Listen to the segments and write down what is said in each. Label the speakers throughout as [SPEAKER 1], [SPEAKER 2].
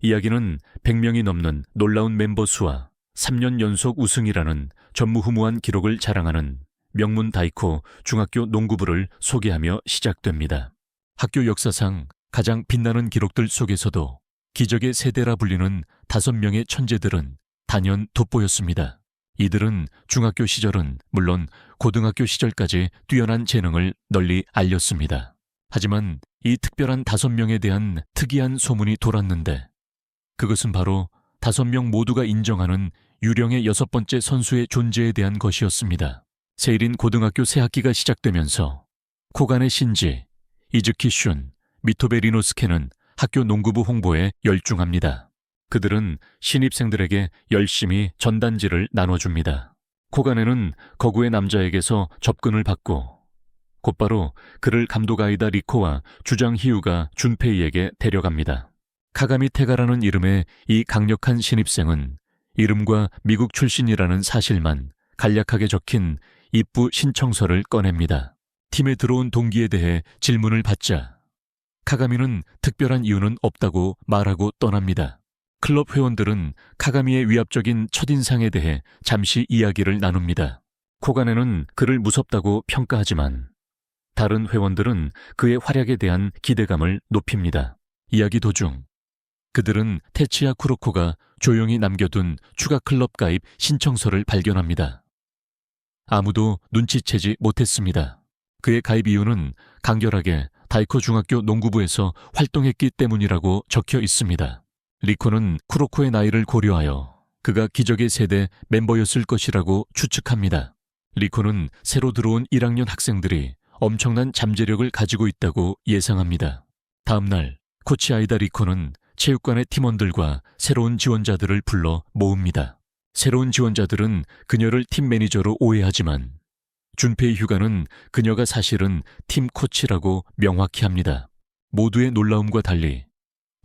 [SPEAKER 1] 이야기는 100명이 넘는 놀라운 멤버 수와 3년 연속 우승이라는 전무후무한 기록을 자랑하는 명문 다이코 중학교 농구부를 소개하며 시작됩니다. 학교 역사상 가장 빛나는 기록들 속에서도 기적의 세대라 불리는 5명의 천재들은 단연 돋보였습니다. 이들은 중학교 시절은 물론 고등학교 시절까지 뛰어난 재능을 널리 알렸습니다. 하지만 이 특별한 5명에 대한 특이한 소문이 돌았는데 그것은 바로 5명 모두가 인정하는 유령의 6번째 선수의 존재에 대한 것이었습니다. 세일인 고등학교 새 학기가 시작되면서 코간의 신지, 이즈키 슌, 미토베 리노스케는 학교 농구부 홍보에 열중합니다. 그들은 신입생들에게 열심히 전단지를 나눠줍니다. 코간에는 거구의 남자에게서 접근을 받고 곧바로 그를 감독 아이다 리코와 주장 히유가 준페이에게 데려갑니다. 카가미 테가라는 이름의 이 강력한 신입생은 이름과 미국 출신이라는 사실만 간략하게 적힌 입부 신청서를 꺼냅니다. 팀에 들어온 동기에 대해 질문을 받자 카가미는 특별한 이유는 없다고 말하고 떠납니다. 클럽 회원들은 카가미의 위압적인 첫인상에 대해 잠시 이야기를 나눕니다. 코가네는 그를 무섭다고 평가하지만 다른 회원들은 그의 활약에 대한 기대감을 높입니다. 이야기 도중 그들은 테츠야 쿠로코가 조용히 남겨둔 추가 클럽 가입 신청서를 발견합니다. 아무도 눈치채지 못했습니다. 그의 가입 이유는 간결하게 다이코 중학교 농구부에서 활동했기 때문이라고 적혀 있습니다. 리코는 쿠로코의 나이를 고려하여 그가 기적의 세대 멤버였을 것이라고 추측합니다. 리코는 새로 들어온 1학년 학생들이 엄청난 잠재력을 가지고 있다고 예상합니다. 다음 날 코치 아이다 리코는 체육관의 팀원들과 새로운 지원자들을 불러 모읍니다. 새로운 지원자들은 그녀를 팀 매니저로 오해하지만 준페이 휴가는 그녀가 사실은 팀 코치라고 명확히 합니다. 모두의 놀라움과 달리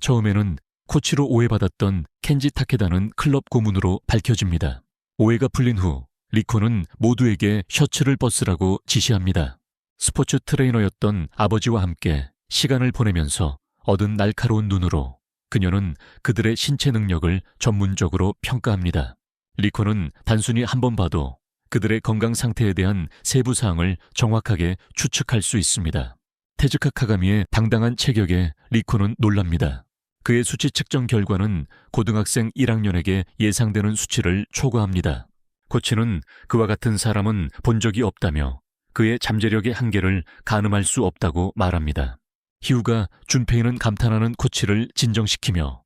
[SPEAKER 1] 처음에는 코치로 오해받았던 켄지 타케다는 클럽 고문으로 밝혀집니다. 오해가 풀린 후 리코는 모두에게 셔츠를 벗으라고 지시합니다. 스포츠 트레이너였던 아버지와 함께 시간을 보내면서 얻은 날카로운 눈으로 그녀는 그들의 신체 능력을 전문적으로 평가합니다. 리코는 단순히 한 번 봐도 그들의 건강 상태에 대한 세부 사항을 정확하게 추측할 수 있습니다. 테즈카 카가미의 당당한 체격에 리코는 놀랍니다. 그의 수치 측정 결과는 고등학생 1학년에게 예상되는 수치를 초과합니다. 코치는 그와 같은 사람은 본 적이 없다며 그의 잠재력의 한계를 가늠할 수 없다고 말합니다. 히우가 준페이는 감탄하는 코치를 진정시키며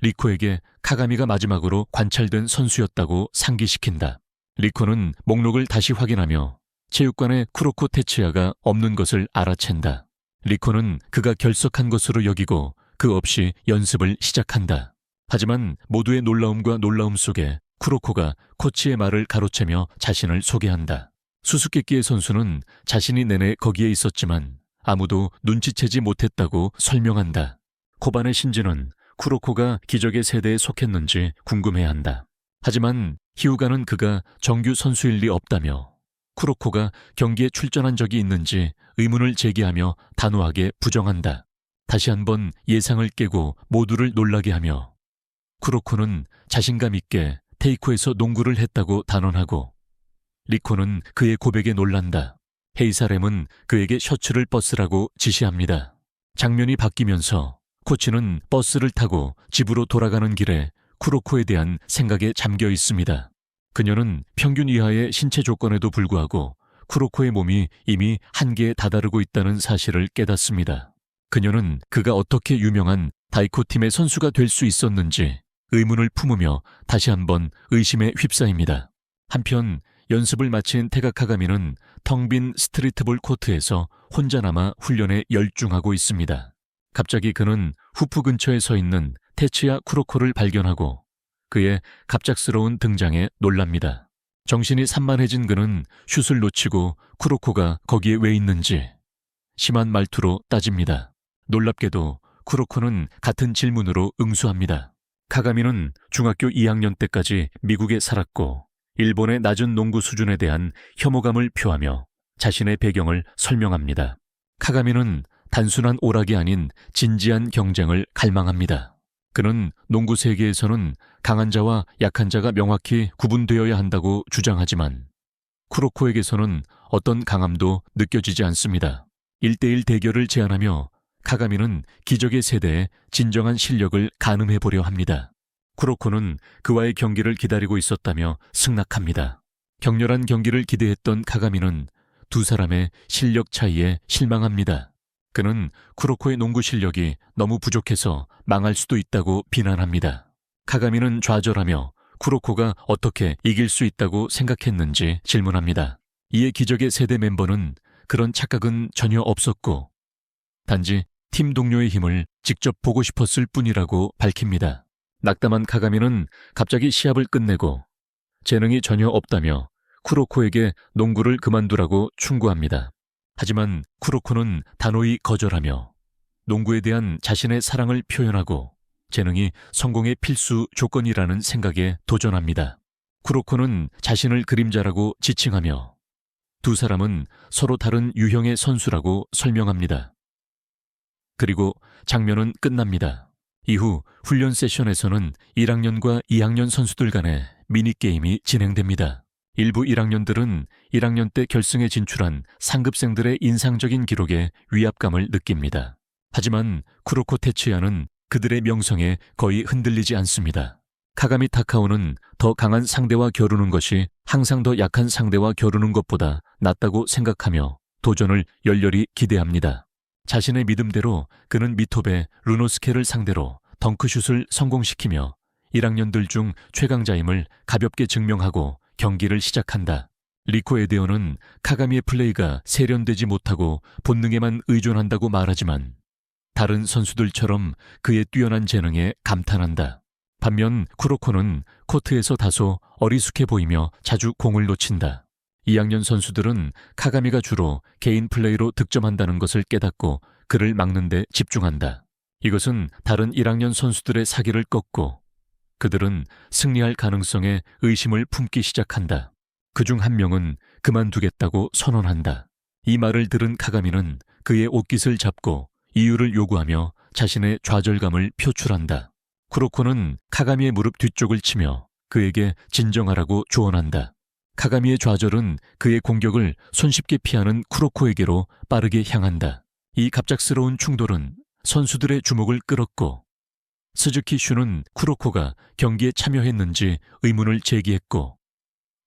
[SPEAKER 1] 리코에게 카가미가 마지막으로 관찰된 선수였다고 상기시킨다. 리코는 목록을 다시 확인하며 체육관에 쿠로코 테츠야가 없는 것을 알아챈다. 리코는 그가 결석한 것으로 여기고 그 없이 연습을 시작한다. 하지만 모두의 놀라움과 놀라움 속에 쿠로코가 코치의 말을 가로채며 자신을 소개한다. 수수께끼의 선수는 자신이 내내 거기에 있었지만 아무도 눈치채지 못했다고 설명한다. 코반의 신지는 쿠로코가 기적의 세대에 속했는지 궁금해한다. 하지만 히우가는 그가 정규 선수일 리 없다며 쿠로코가 경기에 출전한 적이 있는지 의문을 제기하며 단호하게 부정한다. 다시 한번 예상을 깨고 모두를 놀라게 하며 쿠로코는 자신감 있게 테이코에서 농구를 했다고 단언하고 리코는 그의 고백에 놀란다. 헤이사렘은 그에게 셔츠를 벗으라고 지시합니다. 장면이 바뀌면서 코치는 버스를 타고 집으로 돌아가는 길에 쿠로코에 대한 생각에 잠겨 있습니다. 그녀는 평균 이하의 신체 조건에도 불구하고 쿠로코의 몸이 이미 한계에 다다르고 있다는 사실을 깨닫습니다. 그녀는 그가 어떻게 유명한 다이코 팀의 선수가 될 수 있었는지 의문을 품으며 다시 한번 의심에 휩싸입니다. 한편 연습을 마친 테가 카가미는 텅 빈 스트리트볼 코트에서 혼자 남아 훈련에 열중하고 있습니다. 갑자기 그는 후프 근처에 서 있는 테츠야 쿠로코를 발견하고 그의 갑작스러운 등장에 놀랍니다. 정신이 산만해진 그는 슛을 놓치고 쿠로코가 거기에 왜 있는지 심한 말투로 따집니다. 놀랍게도 쿠로코는 같은 질문으로 응수합니다. 카가미는 중학교 2학년 때까지 미국에 살았고 일본의 낮은 농구 수준에 대한 혐오감을 표하며 자신의 배경을 설명합니다. 카가미는 단순한 오락이 아닌 진지한 경쟁을 갈망합니다. 그는 농구 세계에서는 강한 자와 약한 자가 명확히 구분되어야 한다고 주장하지만 쿠로코에게서는 어떤 강함도 느껴지지 않습니다. 1대1 대결을 제안하며 카가미는 기적의 세대의 진정한 실력을 가늠해 보려 합니다. 쿠로코는 그와의 경기를 기다리고 있었다며 승낙합니다. 격렬한 경기를 기대했던 카가미는 두 사람의 실력 차이에 실망합니다. 그는 쿠로코의 농구 실력이 너무 부족해서 망할 수도 있다고 비난합니다. 카가미는 좌절하며 쿠로코가 어떻게 이길 수 있다고 생각했는지 질문합니다. 이에 기적의 세대 멤버는 그런 착각은 전혀 없었고 단지 팀 동료의 힘을 직접 보고 싶었을 뿐이라고 밝힙니다. 낙담한 카가미는 갑자기 시합을 끝내고 재능이 전혀 없다며 쿠로코에게 농구를 그만두라고 충고합니다. 하지만 쿠로코는 단호히 거절하며 농구에 대한 자신의 사랑을 표현하고 재능이 성공의 필수 조건이라는 생각에 도전합니다. 쿠로코는 자신을 그림자라고 지칭하며 두 사람은 서로 다른 유형의 선수라고 설명합니다. 그리고 장면은 끝납니다. 이후 훈련 세션에서는 1학년과 2학년 선수들 간의 미니게임이 진행됩니다. 일부 1학년들은 1학년 때 결승에 진출한 상급생들의 인상적인 기록에 위압감을 느낍니다. 하지만 쿠로코 테츠야는 그들의 명성에 거의 흔들리지 않습니다. 카가미 타카오는 더 강한 상대와 겨루는 것이 항상 더 약한 상대와 겨루는 것보다 낫다고 생각하며 도전을 열렬히 기대합니다. 자신의 믿음대로 그는 미토베 루노스케를 상대로 덩크슛을 성공시키며 1학년들 중 최강자임을 가볍게 증명하고 경기를 시작한다. 리코 에데오는 카가미의 플레이가 세련되지 못하고 본능에만 의존한다고 말하지만 다른 선수들처럼 그의 뛰어난 재능에 감탄한다. 반면 쿠로코는 코트에서 다소 어리숙해 보이며 자주 공을 놓친다. 2학년 선수들은 카가미가 주로 개인 플레이로 득점한다는 것을 깨닫고 그를 막는 데 집중한다. 이것은 다른 1학년 선수들의 사기를 꺾고 그들은 승리할 가능성에 의심을 품기 시작한다. 그중 한 명은 그만두겠다고 선언한다. 이 말을 들은 카가미는 그의 옷깃을 잡고 이유를 요구하며 자신의 좌절감을 표출한다. 쿠로코는 카가미의 무릎 뒤쪽을 치며 그에게 진정하라고 조언한다. 카가미의 좌절은 그의 공격을 손쉽게 피하는 쿠로코에게로 빠르게 향한다. 이 갑작스러운 충돌은 선수들의 주목을 끌었고 스즈키 슈는 쿠로코가 경기에 참여했는지 의문을 제기했고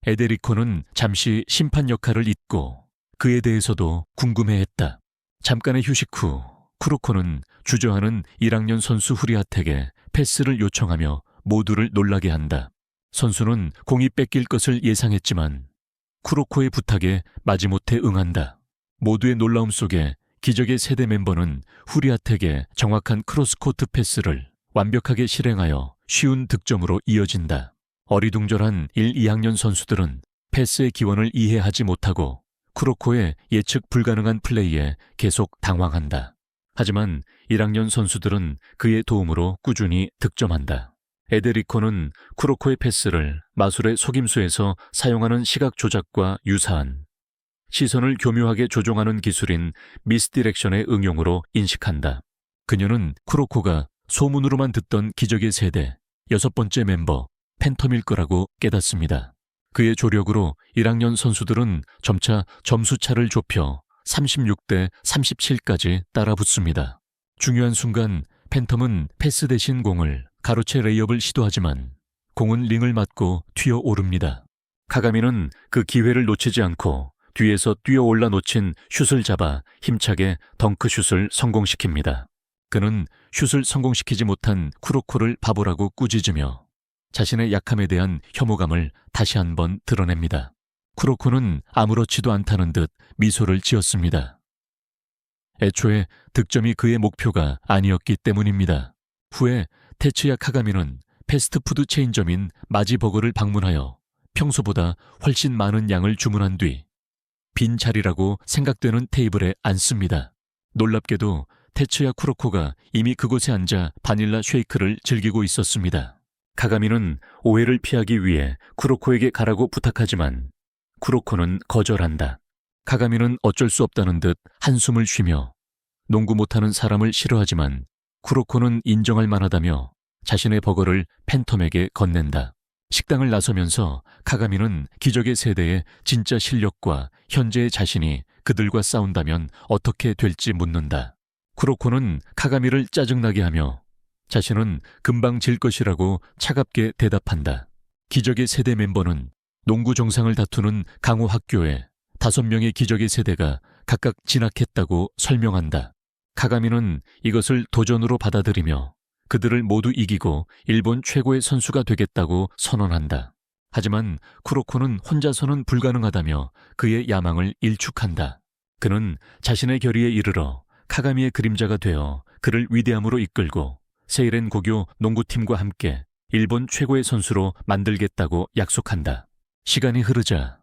[SPEAKER 1] 에데리코는 잠시 심판 역할을 잊고 그에 대해서도 궁금해했다. 잠깐의 휴식 후 쿠로코는 주저하는 1학년 선수 후리아텍에 패스를 요청하며 모두를 놀라게 한다. 선수는 공이 뺏길 것을 예상했지만 쿠로코의 부탁에 마지못해 응한다. 모두의 놀라움 속에 기적의 세대 멤버는 후리아텍의 정확한 크로스코트 패스를 완벽하게 실행하여 쉬운 득점으로 이어진다. 어리둥절한 1, 2학년 선수들은 패스의 기원을 이해하지 못하고 쿠로코의 예측 불가능한 플레이에 계속 당황한다. 하지만 1학년 선수들은 그의 도움으로 꾸준히 득점한다. 에데리코는 쿠로코의 패스를 마술의 속임수에서 사용하는 시각 조작과 유사한 시선을 교묘하게 조종하는 기술인 미스디렉션의 응용으로 인식한다. 그녀는 쿠로코가 소문으로만 듣던 기적의 세대 6번째 멤버 팬텀일 거라고 깨닫습니다. 그의 조력으로 1학년 선수들은 점차 점수차를 좁혀 36대 37까지 따라붙습니다. 중요한 순간 팬텀은 패스 대신 공을 가로채 레이업을 시도하지만 공은 링을 맞고 튀어오릅니다. 카가미는 그 기회를 놓치지 않고 뒤에서 뛰어올라 놓친 슛을 잡아 힘차게 덩크슛을 성공시킵니다. 그는 슛을 성공시키지 못한 쿠로코를 바보라고 꾸짖으며 자신의 약함에 대한 혐오감을 다시 한번 드러냅니다. 쿠로코는 아무렇지도 않다는 듯 미소를 지었습니다. 애초에 득점이 그의 목표가 아니었기 때문입니다. 후에 테츠야 카가미는 패스트푸드 체인점인 마지버거를 방문하여 평소보다 훨씬 많은 양을 주문한 뒤 빈 자리라고 생각되는 테이블에 앉습니다. 놀랍게도 테츠야 쿠로코가 이미 그곳에 앉아 바닐라 쉐이크를 즐기고 있었습니다. 카가미는 오해를 피하기 위해 쿠로코에게 가라고 부탁하지만 쿠로코는 거절한다. 카가미는 어쩔 수 없다는 듯 한숨을 쉬며 농구 못하는 사람을 싫어하지만 쿠로코는 인정할 만하다며 자신의 버거를 팬텀에게 건넨다. 식당을 나서면서 카가미는 기적의 세대의 진짜 실력과 현재의 자신이 그들과 싸운다면 어떻게 될지 묻는다. 쿠로코는 카가미를 짜증나게 하며 자신은 금방 질 것이라고 차갑게 대답한다. 기적의 세대 멤버는 농구 정상을 다투는 강호 학교에 5명의 기적의 세대가 각각 진학했다고 설명한다. 카가미는 이것을 도전으로 받아들이며 그들을 모두 이기고 일본 최고의 선수가 되겠다고 선언한다. 하지만 쿠로코는 혼자서는 불가능하다며 그의 야망을 일축한다. 그는 자신의 결의에 이르러 카가미의 그림자가 되어 그를 위대함으로 이끌고 세이렌 고교 농구팀과 함께 일본 최고의 선수로 만들겠다고 약속한다. 시간이 흐르자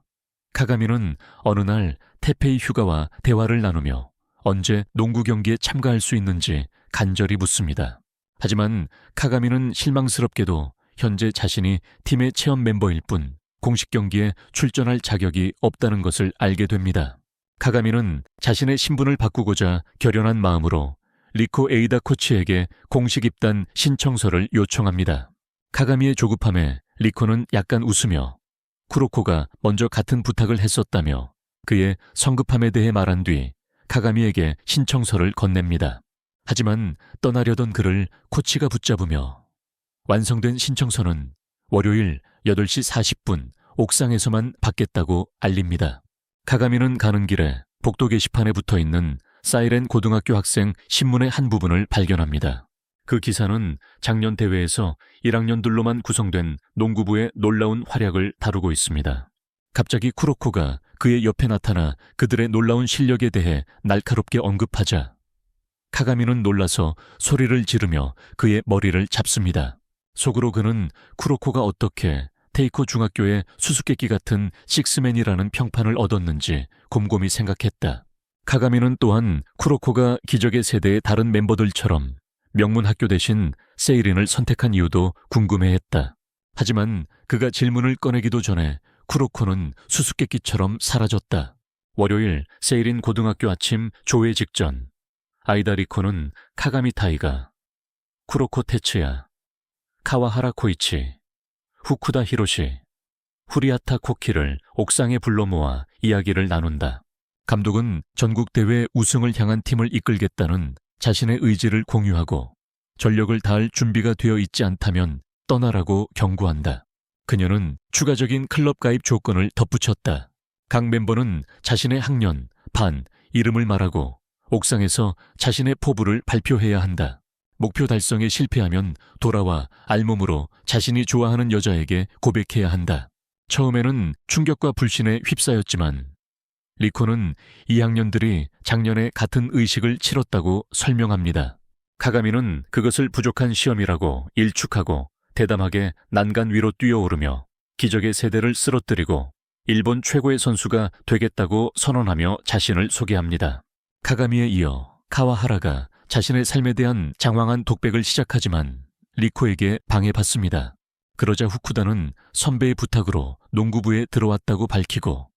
[SPEAKER 1] 카가미는 어느 날 테페이 휴가와 대화를 나누며 언제 농구 경기에 참가할 수 있는지 간절히 묻습니다. 하지만 카가미는 실망스럽게도 현재 자신이 팀의 체험 멤버일 뿐 공식 경기에 출전할 자격이 없다는 것을 알게 됩니다. 카가미는 자신의 신분을 바꾸고자 결연한 마음으로 리코 에이다 코치에게 공식 입단 신청서를 요청합니다. 카가미의 조급함에 리코는 약간 웃으며 쿠로코가 먼저 같은 부탁을 했었다며 그의 성급함에 대해 말한 뒤 카가미에게 신청서를 건넵니다. 하지만 떠나려던 그를 코치가 붙잡으며 완성된 신청서는 월요일 8시 40분 옥상에서만 받겠다고 알립니다. 카가미는 가는 길에 복도 게시판에 붙어있는 사이렌 고등학교 학생 신문의 한 부분을 발견합니다. 그 기사는 작년 대회에서 1학년들로만 구성된 농구부의 놀라운 활약을 다루고 있습니다. 갑자기 쿠로코가 그의 옆에 나타나 그들의 놀라운 실력에 대해 날카롭게 언급하자 카가미는 놀라서 소리를 지르며 그의 머리를 잡습니다. 속으로 그는 쿠로코가 어떻게 테이코 중학교의 수수께끼 같은 식스맨이라는 평판을 얻었는지 곰곰이 생각했다. 카가미는 또한 쿠로코가 기적의 세대의 다른 멤버들처럼 명문 학교 대신 세이린을 선택한 이유도 궁금해했다. 하지만 그가 질문을 꺼내기도 전에 쿠로코는 수수께끼처럼 사라졌다. 월요일 세이린 고등학교 아침 조회 직전 아이다 리코는 카가미 타이가, 쿠로코 테츠야, 카와하라 코이치, 후쿠다 히로시, 후리아타 코키를 옥상에 불러 모아 이야기를 나눈다. 감독은 전국 대회 우승을 향한 팀을 이끌겠다는 자신의 의지를 공유하고 전력을 다할 준비가 되어 있지 않다면 떠나라고 경고한다. 그녀는 추가적인 클럽 가입 조건을 덧붙였다. 각 멤버는 자신의 학년, 반, 이름을 말하고 옥상에서 자신의 포부를 발표해야 한다. 목표 달성에 실패하면 돌아와 알몸으로 자신이 좋아하는 여자에게 고백해야 한다. 처음에는 충격과 불신에 휩싸였지만 리코는 2학년들이 작년에 같은 의식을 치렀다고 설명합니다. 카가미는 그것을 부족한 시험이라고 일축하고 대담하게 난간 위로 뛰어오르며 기적의 세대를 쓰러뜨리고 일본 최고의 선수가 되겠다고 선언하며 자신을 소개합니다. 카가미에 이어 카와하라가 자신의 삶에 대한 장황한 독백을 시작하지만 리코에게 방해받습니다. 그러자 후쿠다는 선배의 부탁으로 농구부에 들어왔다고 밝히고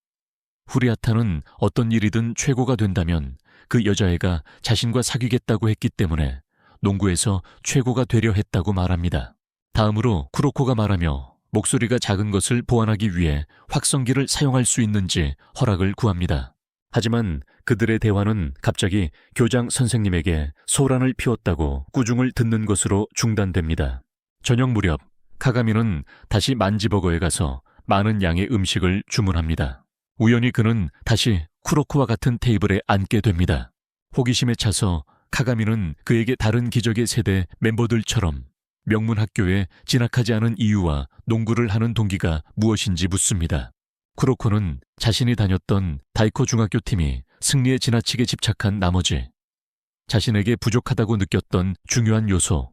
[SPEAKER 1] 후리아타는 어떤 일이든 최고가 된다면 그 여자애가 자신과 사귀겠다고 했기 때문에 농구에서 최고가 되려 했다고 말합니다. 다음으로 쿠로코가 말하며 목소리가 작은 것을 보완하기 위해 확성기를 사용할 수 있는지 허락을 구합니다. 하지만 그들의 대화는 갑자기 교장 선생님에게 소란을 피웠다고 꾸중을 듣는 것으로 중단됩니다. 저녁 무렵 카가미는 다시 만지버거에 가서 많은 양의 음식을 주문합니다. 우연히 그는 다시 쿠로코와 같은 테이블에 앉게 됩니다. 호기심에 차서 카가미는 그에게 다른 기적의 세대 멤버들처럼 명문 학교에 진학하지 않은 이유와 농구를 하는 동기가 무엇인지 묻습니다. 쿠로코는 자신이 다녔던 다이코 중학교 팀이 승리에 지나치게 집착한 나머지 자신에게 부족하다고 느꼈던 중요한 요소,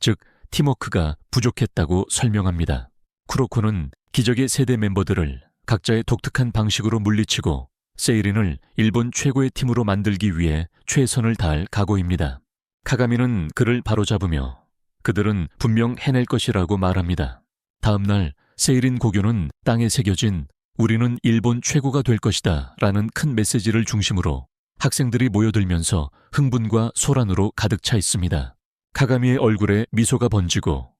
[SPEAKER 1] 즉 팀워크가 부족했다고 설명합니다. 쿠로코는 기적의 세대 멤버들을 각자의 독특한 방식으로 물리치고 세이린을 일본 최고의 팀으로 만들기 위해 최선을 다할 각오입니다. 카가미는 그를 바로잡으며 그들은 분명 해낼 것이라고 말합니다. 다음 날 세이린 고교는 땅에 새겨진 우리는 일본 최고가 될 것이다 라는 큰 메시지를 중심으로 학생들이 모여들면서 흥분과 소란으로 가득 차 있습니다. 카가미의 얼굴에 미소가 번지고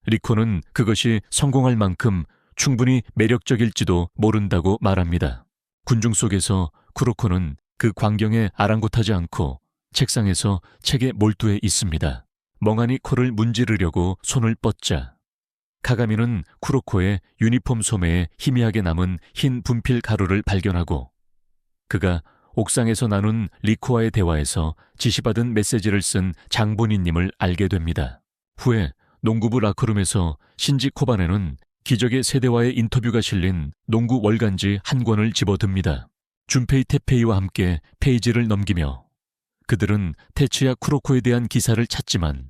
[SPEAKER 1] 리코는 그것이 성공할 만큼 충분히 매력적일지도 모른다고 말합니다. 군중 속에서 쿠로코는 그 광경에 아랑곳하지 않고 책상에서 책에 몰두해 있습니다. 멍하니 코를 문지르려고 손을 뻗자 카가미는 쿠로코의 유니폼 소매에 희미하게 남은 흰 분필 가루를 발견하고 그가 옥상에서 나눈 리코와의 대화에서 지시받은 메시지를 쓴 장본인님을 알게 됩니다. 후에 농구부 라커룸에서 신지 코바네는 기적의 세대와의 인터뷰가 실린 농구 월간지 한 권을 집어듭니다. 준페이 테페이와 함께 페이지를 넘기며 그들은 테츠야 쿠로코에 대한 기사를 찾지만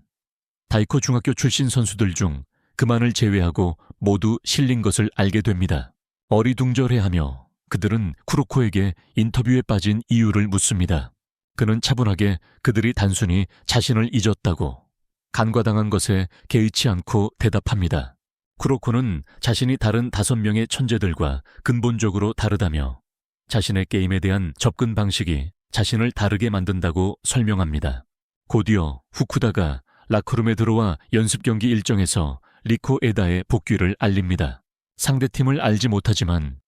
[SPEAKER 1] 다이코 중학교 출신 선수들 중 그만을 제외하고 모두 실린 것을 알게 됩니다. 어리둥절해하며 그들은 쿠로코에게 인터뷰에 빠진 이유를 묻습니다. 그는 차분하게 그들이 단순히 자신을 잊었다고 간과당한 것에 개의치 않고 대답합니다. 쿠로코는 자신이 다른 5명의 천재들과 근본적으로 다르다며 자신의 게임에 대한 접근 방식이 자신을 다르게 만든다고 설명합니다. 곧이어 후쿠다가 라커룸에 들어와 연습 경기 일정에서 리코 에다의 복귀를 알립니다. 상대팀을 알지 못하지만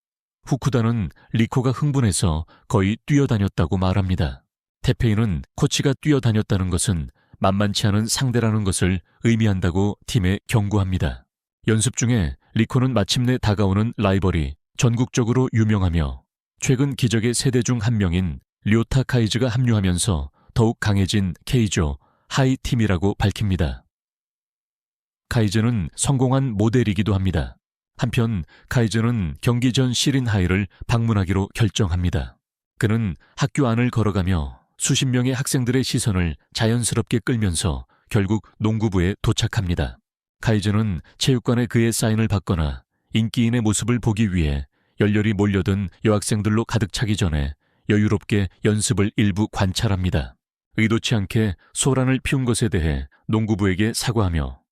[SPEAKER 1] 후쿠다는 리코가 흥분해서 거의 뛰어다녔다고 말합니다. 테페이는 코치가 뛰어다녔다는 것은 만만치 않은 상대라는 것을 의미한다고 팀에 경고합니다. 연습 중에 리코는 마침내 다가오는 라이벌이 전국적으로 유명하며 최근 기적의 세대 중 한 명인 료타 카이즈가 합류하면서 더욱 강해진 케이조 하이 팀이라고 밝힙니다. 카이즈는 성공한 모델이기도 합니다. 한편 카이즈는 경기 전 시린 하이를 방문하기로 결정합니다. 그는 학교 안을 걸어가며 수십 명의 학생들의 시선을 자연스럽게 끌면서 결국 농구부에 도착합니다. 카이즈는 체육관에 그의 사인을 받거나 인기인의 모습을 보기 위해 열렬히 몰려든 여학생들로 가득 차기 전에 여유롭게 연습을 일부 관찰합니다. 의도치 않게 소란을 피운 것에 대해 농구부에게 사과하며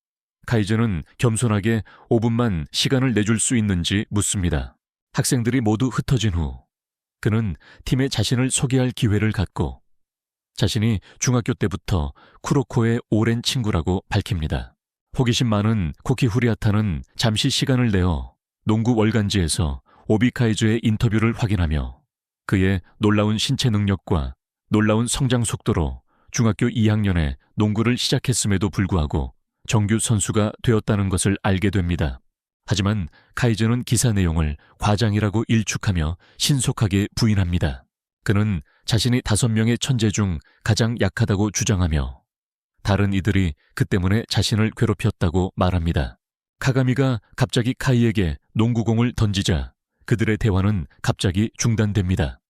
[SPEAKER 1] 카이즈는 겸손하게 5분만 시간을 내줄 수 있는지 묻습니다. 학생들이 모두 흩어진 후 그는 팀에 자신을 소개할 기회를 갖고 자신이 중학교 때부터 쿠로코의 오랜 친구라고 밝힙니다. 호기심 많은 코키 후리아타는 잠시 시간을 내어 농구 월간지에서 오비 카이즈의 인터뷰를 확인하며 그의 놀라운 신체 능력과 놀라운 성장 속도로 중학교 2학년에 농구를 시작했음에도 불구하고 정규 선수가 되었다는 것을 알게 됩니다. 하지만 카이즈는 기사 내용을 과장이라고 일축하며 신속하게 부인합니다. 그는 자신이 5명의 천재 중 가장 약하다고 주장하며 다른 이들이 그 때문에 자신을 괴롭혔다고 말합니다. 카가미가 갑자기 카이에게 농구공을 던지자 그들의 대화는 갑자기 중단됩니다.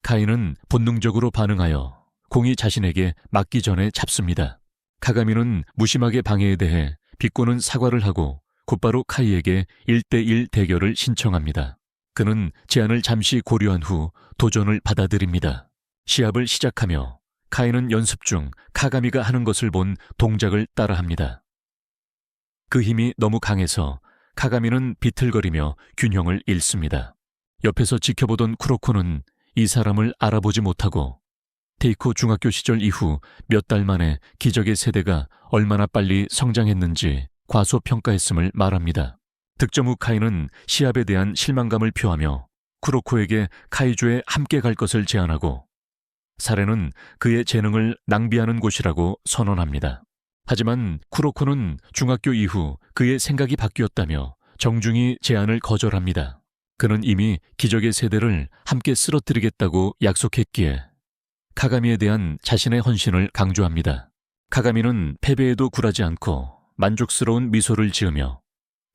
[SPEAKER 1] 카이는 본능적으로 반응하여 공이 자신에게 맞기 전에 잡습니다. 카가미는 무심하게 방해에 대해 비꼬는 사과를 하고 곧바로 카이에게 1대1 대결을 신청합니다. 그는 제안을 잠시 고려한 후 도전을 받아들입니다. 시합을 시작하며 카이는 연습 중 카가미가 하는 것을 본 동작을 따라합니다. 그 힘이 너무 강해서 카가미는 비틀거리며 균형을 잃습니다. 옆에서 지켜보던 쿠로코는 이 사람을 알아보지 못하고 테이코 중학교 시절 이후 몇 달 만에 기적의 세대가 얼마나 빨리 성장했는지 과소평가했음을 말합니다. 득점 후 카이는 시합에 대한 실망감을 표하며 쿠로코에게 카이조에 함께 갈 것을 제안하고 사례는 그의 재능을 낭비하는 곳이라고 선언합니다. 하지만 쿠로코는 중학교 이후 그의 생각이 바뀌었다며 정중히 제안을 거절합니다. 그는 이미 기적의 세대를 함께 쓰러뜨리겠다고 약속했기에 카가미에 대한 자신의 헌신을 강조합니다. 카가미는 패배에도 굴하지 않고 만족스러운 미소를 지으며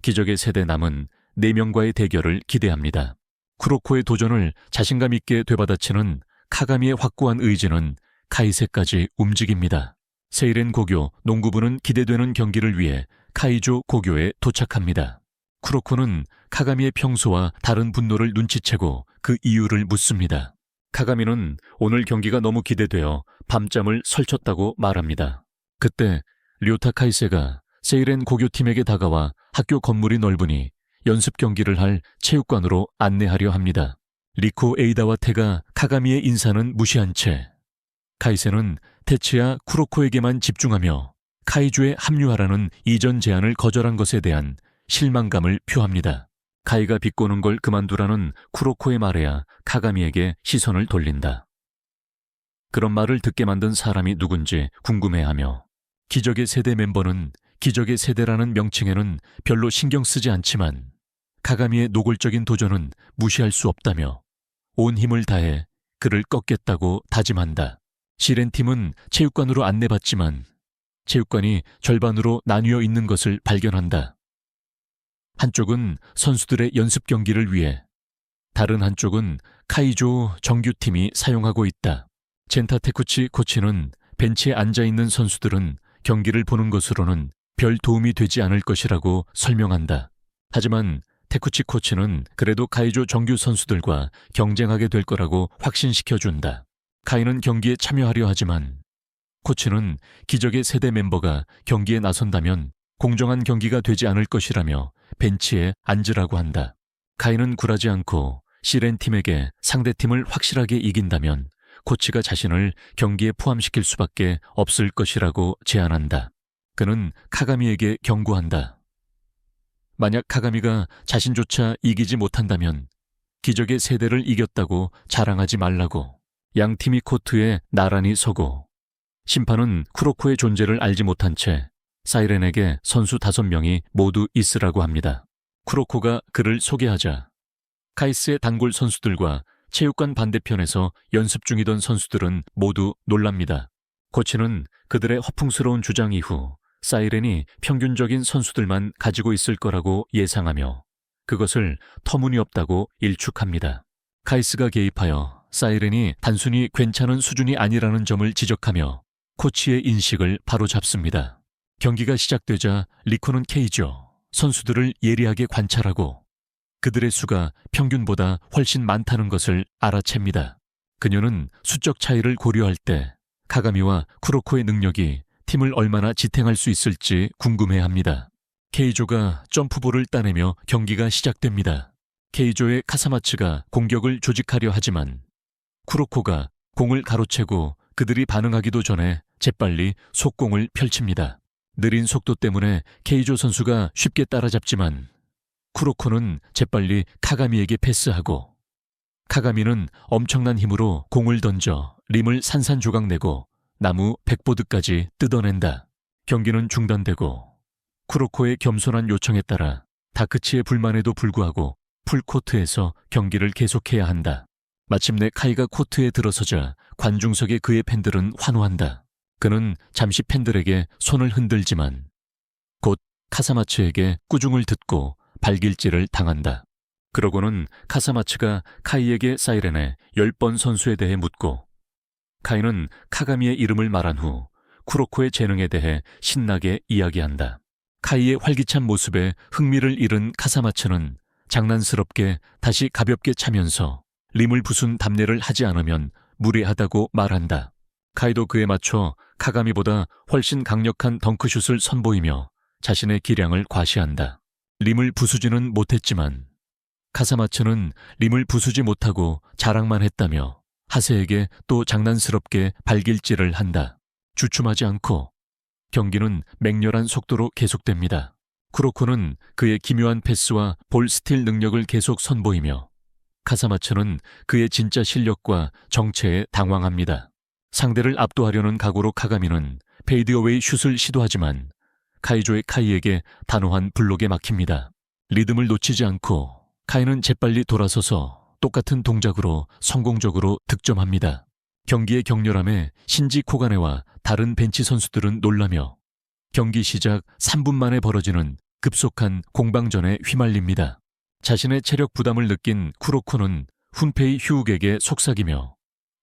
[SPEAKER 1] 기적의 세대 남은 4명과의 대결을 기대합니다. 쿠로코의 도전을 자신감 있게 되받아치는 카가미의 확고한 의지는 카이세까지 움직입니다. 세이렌 고교 농구부는 기대되는 경기를 위해 카이조 고교에 도착합니다. 쿠로코는 카가미의 평소와 다른 분노를 눈치채고 그 이유를 묻습니다. 카가미는 오늘 경기가 너무 기대되어 밤잠을 설쳤다고 말합니다. 그때 료타 카이세가 세이렌 고교팀에게 다가와 학교 건물이 넓으니 연습 경기를 할 체육관으로 안내하려 합니다. 리코 에이다와 테가 카가미의 인사는 무시한 채 카이세는 테츠야 쿠로코에게만 집중하며 카이조에 합류하라는 이전 제안을 거절한 것에 대한 실망감을 표합니다. 카이가 비꼬는 걸 그만두라는 쿠로코의 말에야 카가미에게 시선을 돌린다. 그런 말을 듣게 만든 사람이 누군지 궁금해하며 기적의 세대 멤버는 기적의 세대라는 명칭에는 별로 신경 쓰지 않지만 카가미의 노골적인 도전은 무시할 수 없다며 온 힘을 다해 그를 꺾겠다고 다짐한다. 시렌팀은 체육관으로 안내받지만 체육관이 절반으로 나뉘어 있는 것을 발견한다. 한쪽은 선수들의 연습 경기를 위해, 다른 한쪽은 카이조 정규팀이 사용하고 있다. 젠타 테쿠치 코치는 벤치에 앉아있는 선수들은 경기를 보는 것으로는 별 도움이 되지 않을 것이라고 설명한다. 하지만 테쿠치 코치는 그래도 카이조 정규 선수들과 경쟁하게 될 거라고 확신시켜준다. 카이는 경기에 참여하려 하지만 코치는 기적의 세대 멤버가 경기에 나선다면 공정한 경기가 되지 않을 것이라며 벤치에 앉으라고 한다. 카이는 굴하지 않고 시렌팀에게 상대팀을 확실하게 이긴다면 코치가 자신을 경기에 포함시킬 수밖에 없을 것이라고 제안한다. 그는 카가미에게 경고한다. 만약 카가미가 자신조차 이기지 못한다면 기적의 세대를 이겼다고 자랑하지 말라고. 양 팀이 코트에 나란히 서고 심판은 쿠로코의 존재를 알지 못한 채 사이렌에게 선수 5명이 모두 있으라고 합니다. 쿠로코가 그를 소개하자 카이스의 단골 선수들과 체육관 반대편에서 연습 중이던 선수들은 모두 놀랍니다. 코치는 그들의 허풍스러운 주장 이후 사이렌이 평균적인 선수들만 가지고 있을 거라고 예상하며 그것을 터무니없다고 일축합니다. 카이스가 개입하여 사이렌이 단순히 괜찮은 수준이 아니라는 점을 지적하며 코치의 인식을 바로잡습니다. 경기가 시작되자 리코는 케이죠. 선수들을 예리하게 관찰하고 그들의 수가 평균보다 훨씬 많다는 것을 알아챕니다. 그녀는 수적 차이를 고려할 때 카가미와 쿠로코의 능력이 팀을 얼마나 지탱할 수 있을지 궁금해합니다. 케이조가 점프볼을 따내며 경기가 시작됩니다. 케이조의 카사마츠가 공격을 조직하려 하지만 쿠로코가 공을 가로채고 그들이 반응하기도 전에 재빨리 속공을 펼칩니다. 느린 속도 때문에 케이조 선수가 쉽게 따라잡지만 쿠로코는 재빨리 카가미에게 패스하고 카가미는 엄청난 힘으로 공을 던져 림을 산산조각내고 나무 백보드까지 뜯어낸다. 경기는 중단되고 쿠로코의 겸손한 요청에 따라 다크치의 불만에도 불구하고 풀코트에서 경기를 계속해야 한다. 마침내 카이가 코트에 들어서자 관중석의 그의 팬들은 환호한다. 그는 잠시 팬들에게 손을 흔들지만 곧 카사마츠에게 꾸중을 듣고 발길질을 당한다. 그러고는 카사마츠가 카이에게 사이렌의 10번 선수에 대해 묻고 카이는 카가미의 이름을 말한 후 쿠로코의 재능에 대해 신나게 이야기한다. 카이의 활기찬 모습에 흥미를 잃은 카사마츠는 장난스럽게 다시 가볍게 차면서 림을 부순 답례를 하지 않으면 무례하다고 말한다. 카이도 그에 맞춰 카가미보다 훨씬 강력한 덩크슛을 선보이며 자신의 기량을 과시한다. 림을 부수지는 못했지만 카사마츠는 림을 부수지 못하고 자랑만 했다며 하세에게 또 장난스럽게 발길질을 한다. 주춤하지 않고 경기는 맹렬한 속도로 계속됩니다. 쿠로코는 그의 기묘한 패스와 볼 스틸 능력을 계속 선보이며 카사마츠는 그의 진짜 실력과 정체에 당황합니다. 상대를 압도하려는 각오로 카가미는 페이드어웨이 슛을 시도하지만 카이조의 카이에게 단호한 블록에 막힙니다. 리듬을 놓치지 않고 카이는 재빨리 돌아서서 똑같은 동작으로 성공적으로 득점합니다. 경기의 격렬함에 신지 코가네와 다른 벤치 선수들은 놀라며 경기 시작 3분 만에 벌어지는 급속한 공방전에 휘말립니다. 자신의 체력 부담을 느낀 쿠로코는 훈페이 휴욱에게 속삭이며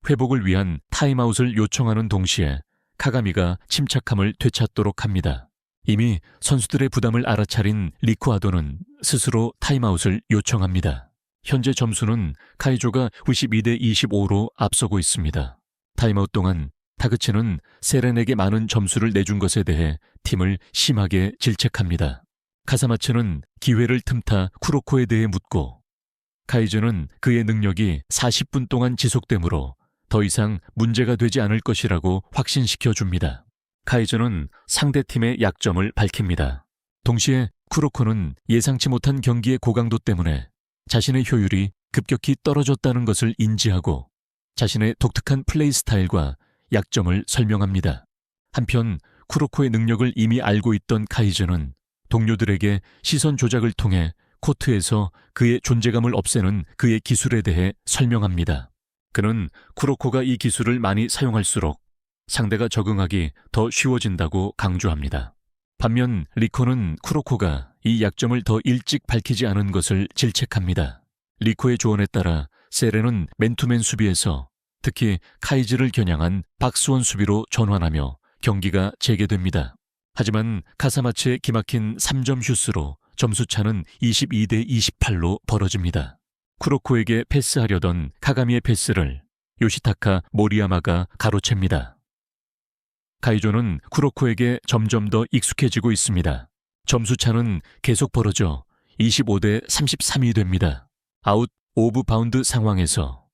[SPEAKER 1] 회복을 위한 타임아웃을 요청하는 동시에 카가미가 침착함을 되찾도록 합니다. 이미 선수들의 부담을 알아차린 리쿠아도는 스스로 타임아웃을 요청합니다. 현재 점수는 카이조가 92대 25로 앞서고 있습니다. 타임아웃 동안 다그치는 세렌에게 많은 점수를 내준 것에 대해 팀을 심하게 질책합니다. 카사마츠는 기회를 틈타 쿠로코에 대해 묻고 카이조는 그의 능력이 40분 동안 지속되므로 더 이상 문제가 되지 않을 것이라고 확신시켜 줍니다. 카이조는 상대팀의 약점을 밝힙니다. 동시에 쿠로코는 예상치 못한 경기의 고강도 때문에 자신의 효율이 급격히 떨어졌다는 것을 인지하고 자신의 독특한 플레이 스타일과 약점을 설명합니다. 한편 쿠로코의 능력을 이미 알고 있던 카이조는 동료들에게 시선 조작을 통해 코트에서 그의 존재감을 없애는 그의 기술에 대해 설명합니다. 그는 쿠로코가 이 기술을 많이 사용할수록 상대가 적응하기 더 쉬워진다고 강조합니다. 반면 리코는 쿠로코가 이 약점을 더 일찍 밝히지 않은 것을 질책합니다. 리코의 조언에 따라 세레는 맨투맨 수비에서 특히 카이즈를 겨냥한 박스원 수비로 전환하며 경기가 재개됩니다. 하지만 카사마츠의 기막힌 3점 슛으로 점수차는 22대 28로 벌어집니다. 쿠로코에게 패스하려던 카가미의 패스를 요시타카 모리야마가 가로챕니다. 카이조는 쿠로코에게 점점 더 익숙해지고 있습니다. 점수차는 계속 벌어져 25대 33이 됩니다. 아웃 오브 바운드 상황에서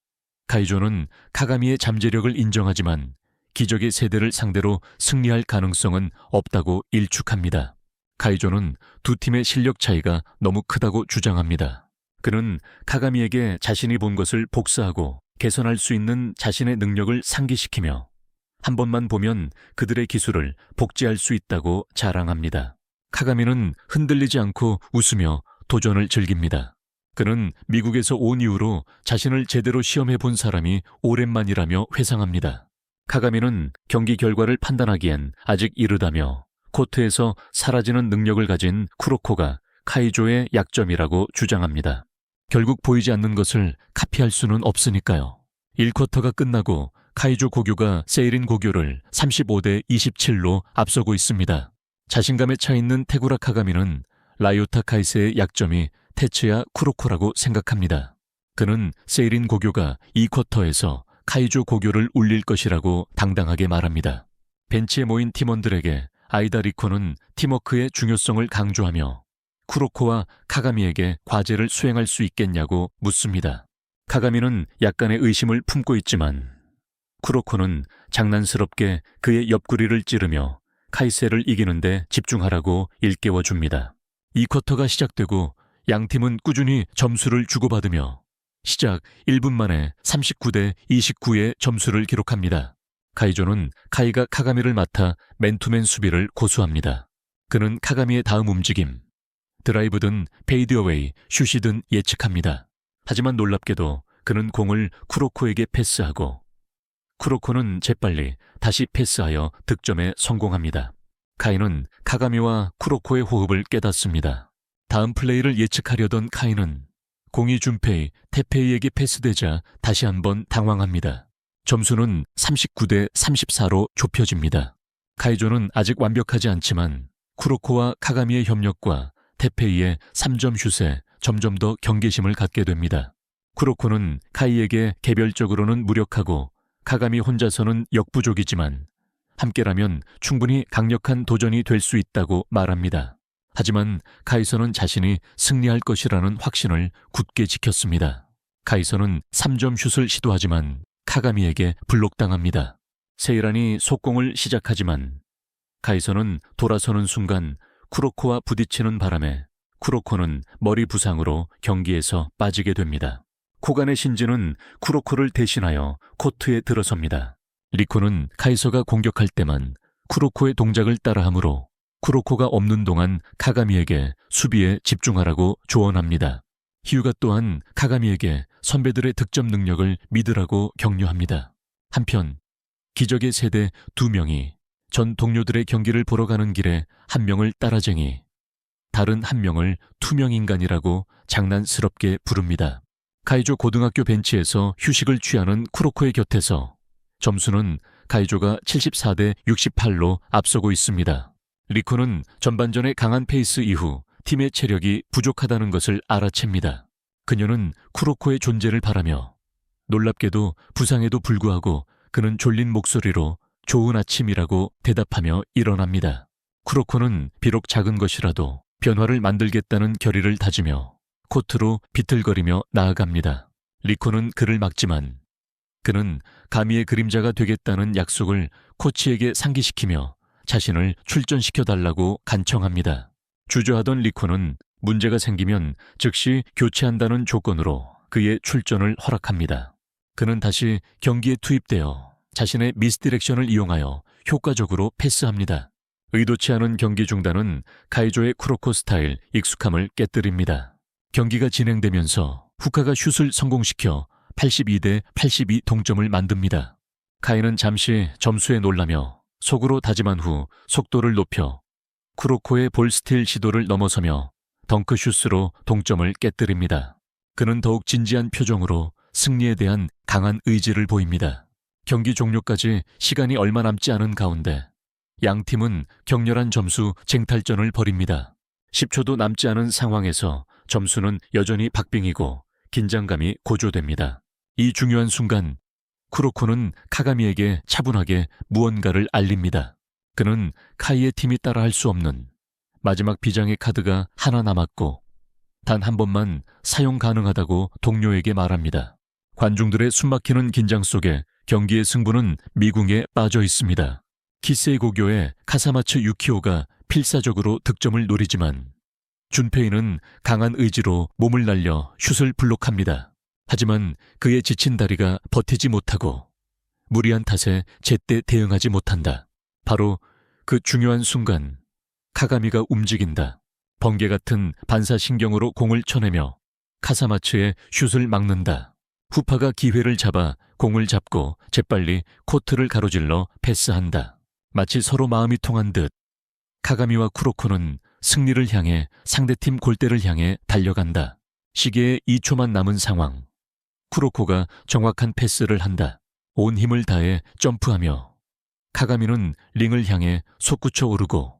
[SPEAKER 1] 카이조는 카가미의 잠재력을 인정하지만 기적의 세대를 상대로 승리할 가능성은 없다고 일축합니다. 카이조는 두 팀의 실력 차이가 너무 크다고 주장합니다. 그는 카가미에게 자신이 본 것을 복사하고 개선할 수 있는 자신의 능력을 상기시키며 한 번만 보면 그들의 기술을 복제할 수 있다고 자랑합니다. 카가미는 흔들리지 않고 웃으며 도전을 즐깁니다. 그는 미국에서 온 이후로 자신을 제대로 시험해 본 사람이 오랜만이라며 회상합니다. 카가미는 경기 결과를 판단하기엔 아직 이르다며 코트에서 사라지는 능력을 가진 쿠로코가 카이조의 약점이라고 주장합니다. 결국 보이지 않는 것을 카피할 수는 없으니까요. 1쿼터가 끝나고 카이조 고교가 세이린 고교를 35대 27로 앞서고 있습니다. 자신감에 차 있는 테구라 카가미는 라이오타 카이세의 약점이 테츠야 쿠로코라고 생각합니다. 그는 세이린 고교가 2쿼터에서 카이조 고교를 울릴 것이라고 당당하게 말합니다. 벤치에 모인 팀원들에게 아이다 리코는 팀워크의 중요성을 강조하며 쿠로코와 카가미에게 과제를 수행할 수 있겠냐고 묻습니다. 카가미는 약간의 의심을 품고 있지만 쿠로코는 장난스럽게 그의 옆구리를 찌르며 카이세를 이기는데 집중하라고 일깨워줍니다. 2쿼터가 시작되고 양팀은 꾸준히 점수를 주고받으며 시작 1분 만에 39대 29의 점수를 기록합니다. 카이조는 카이가 카가미를 맡아 맨투맨 수비를 고수합니다. 그는 카가미의 다음 움직임, 드라이브든 페이드어웨이, 슛이든 예측합니다. 하지만 놀랍게도 그는 공을 쿠로코에게 패스하고 쿠로코는 재빨리 다시 패스하여 득점에 성공합니다. 카이는 카가미와 쿠로코의 호흡을 깨닫습니다. 다음 플레이를 예측하려던 카이는 공이 준페이, 테페이에게 패스되자 다시 한번 당황합니다. 점수는 39대 34로 좁혀집니다. 카이조는 아직 완벽하지 않지만 쿠로코와 카가미의 협력과 테페이의 3점 슛에 점점 더 경계심을 갖게 됩니다. 쿠로코는 카이에게 개별적으로는 무력하고 카가미 혼자서는 역부족이지만 함께라면 충분히 강력한 도전이 될 수 있다고 말합니다. 하지만 카이서는 자신이 승리할 것이라는 확신을 굳게 지켰습니다. 카이서는 3점 슛을 시도하지만 카가미에게 블록당합니다. 세이란이 속공을 시작하지만 카이서는 돌아서는 순간 쿠로코와 부딪히는 바람에 쿠로코는 머리 부상으로 경기에서 빠지게 됩니다. 코간의 신지는 쿠로코를 대신하여 코트에 들어섭니다. 리코는 카이서가 공격할 때만 쿠로코의 동작을 따라하므로 쿠로코가 없는 동안 카가미에게 수비에 집중하라고 조언합니다. 히유가 또한 카가미에게 선배들의 득점 능력을 믿으라고 격려합니다. 한편 기적의 세대 2명이 전 동료들의 경기를 보러 가는 길에 한 명을 따라쟁이, 다른 한 명을 투명인간이라고 장난스럽게 부릅니다. 카이조 고등학교 벤치에서 휴식을 취하는 쿠로코의 곁에서 점수는 카이조가 74대 68로 앞서고 있습니다. 리코는 전반전의 강한 페이스 이후 팀의 체력이 부족하다는 것을 알아챕니다. 그녀는 쿠로코의 존재를 바라며 놀랍게도 부상에도 불구하고 그는 졸린 목소리로 좋은 아침이라고 대답하며 일어납니다. 쿠로코는 비록 작은 것이라도 변화를 만들겠다는 결의를 다지며 코트로 비틀거리며 나아갑니다. 리코는 그를 막지만 그는 가미의 그림자가 되겠다는 약속을 코치에게 상기시키며 자신을 출전시켜달라고 간청합니다. 주저하던 리코는 문제가 생기면 즉시 교체한다는 조건으로 그의 출전을 허락합니다. 그는 다시 경기에 투입되어 자신의 미스디렉션을 이용하여 효과적으로 패스합니다. 의도치 않은 경기 중단은 카이조의 쿠로코 스타일 익숙함을 깨뜨립니다. 경기가 진행되면서 후카가 슛을 성공시켜 82대 82 동점을 만듭니다. 카이는 잠시 점수에 놀라며 속으로 다짐한 후 속도를 높여 쿠로코의 볼스틸 시도를 넘어서며 덩크슛으로 동점을 깨뜨립니다. 그는 더욱 진지한 표정으로 승리에 대한 강한 의지를 보입니다. 경기 종료까지 시간이 얼마 남지 않은 가운데 양 팀은 격렬한 점수 쟁탈전을 벌입니다. 10초도 남지 않은 상황에서 점수는 여전히 박빙이고 긴장감이 고조됩니다. 이 중요한 순간 쿠로코는 카가미에게 차분하게 무언가를 알립니다. 그는 카이의 팀이 따라할 수 없는 마지막 비장의 카드가 하나 남았고 단 한 번만 사용 가능하다고 동료에게 말합니다. 관중들의 숨막히는 긴장 속에 경기의 승부는 미궁에 빠져 있습니다. 키세이 고교의 카사마츠 유키오가 필사적으로 득점을 노리지만 준페이는 강한 의지로 몸을 날려 슛을 블록합니다. 하지만 그의 지친 다리가 버티지 못하고 무리한 탓에 제때 대응하지 못한다. 바로 그 중요한 순간 카가미가 움직인다. 번개 같은 반사신경으로 공을 쳐내며 카사마츠의 슛을 막는다. 후파가 기회를 잡아 공을 잡고 재빨리 코트를 가로질러 패스한다. 마치 서로 마음이 통한 듯 카가미와 쿠로코는 승리를 향해 상대팀 골대를 향해 달려간다. 시계에 2초만 남은 상황. 쿠로코가 정확한 패스를 한다. 온 힘을 다해 점프하며 카가미는 링을 향해 솟구쳐 오르고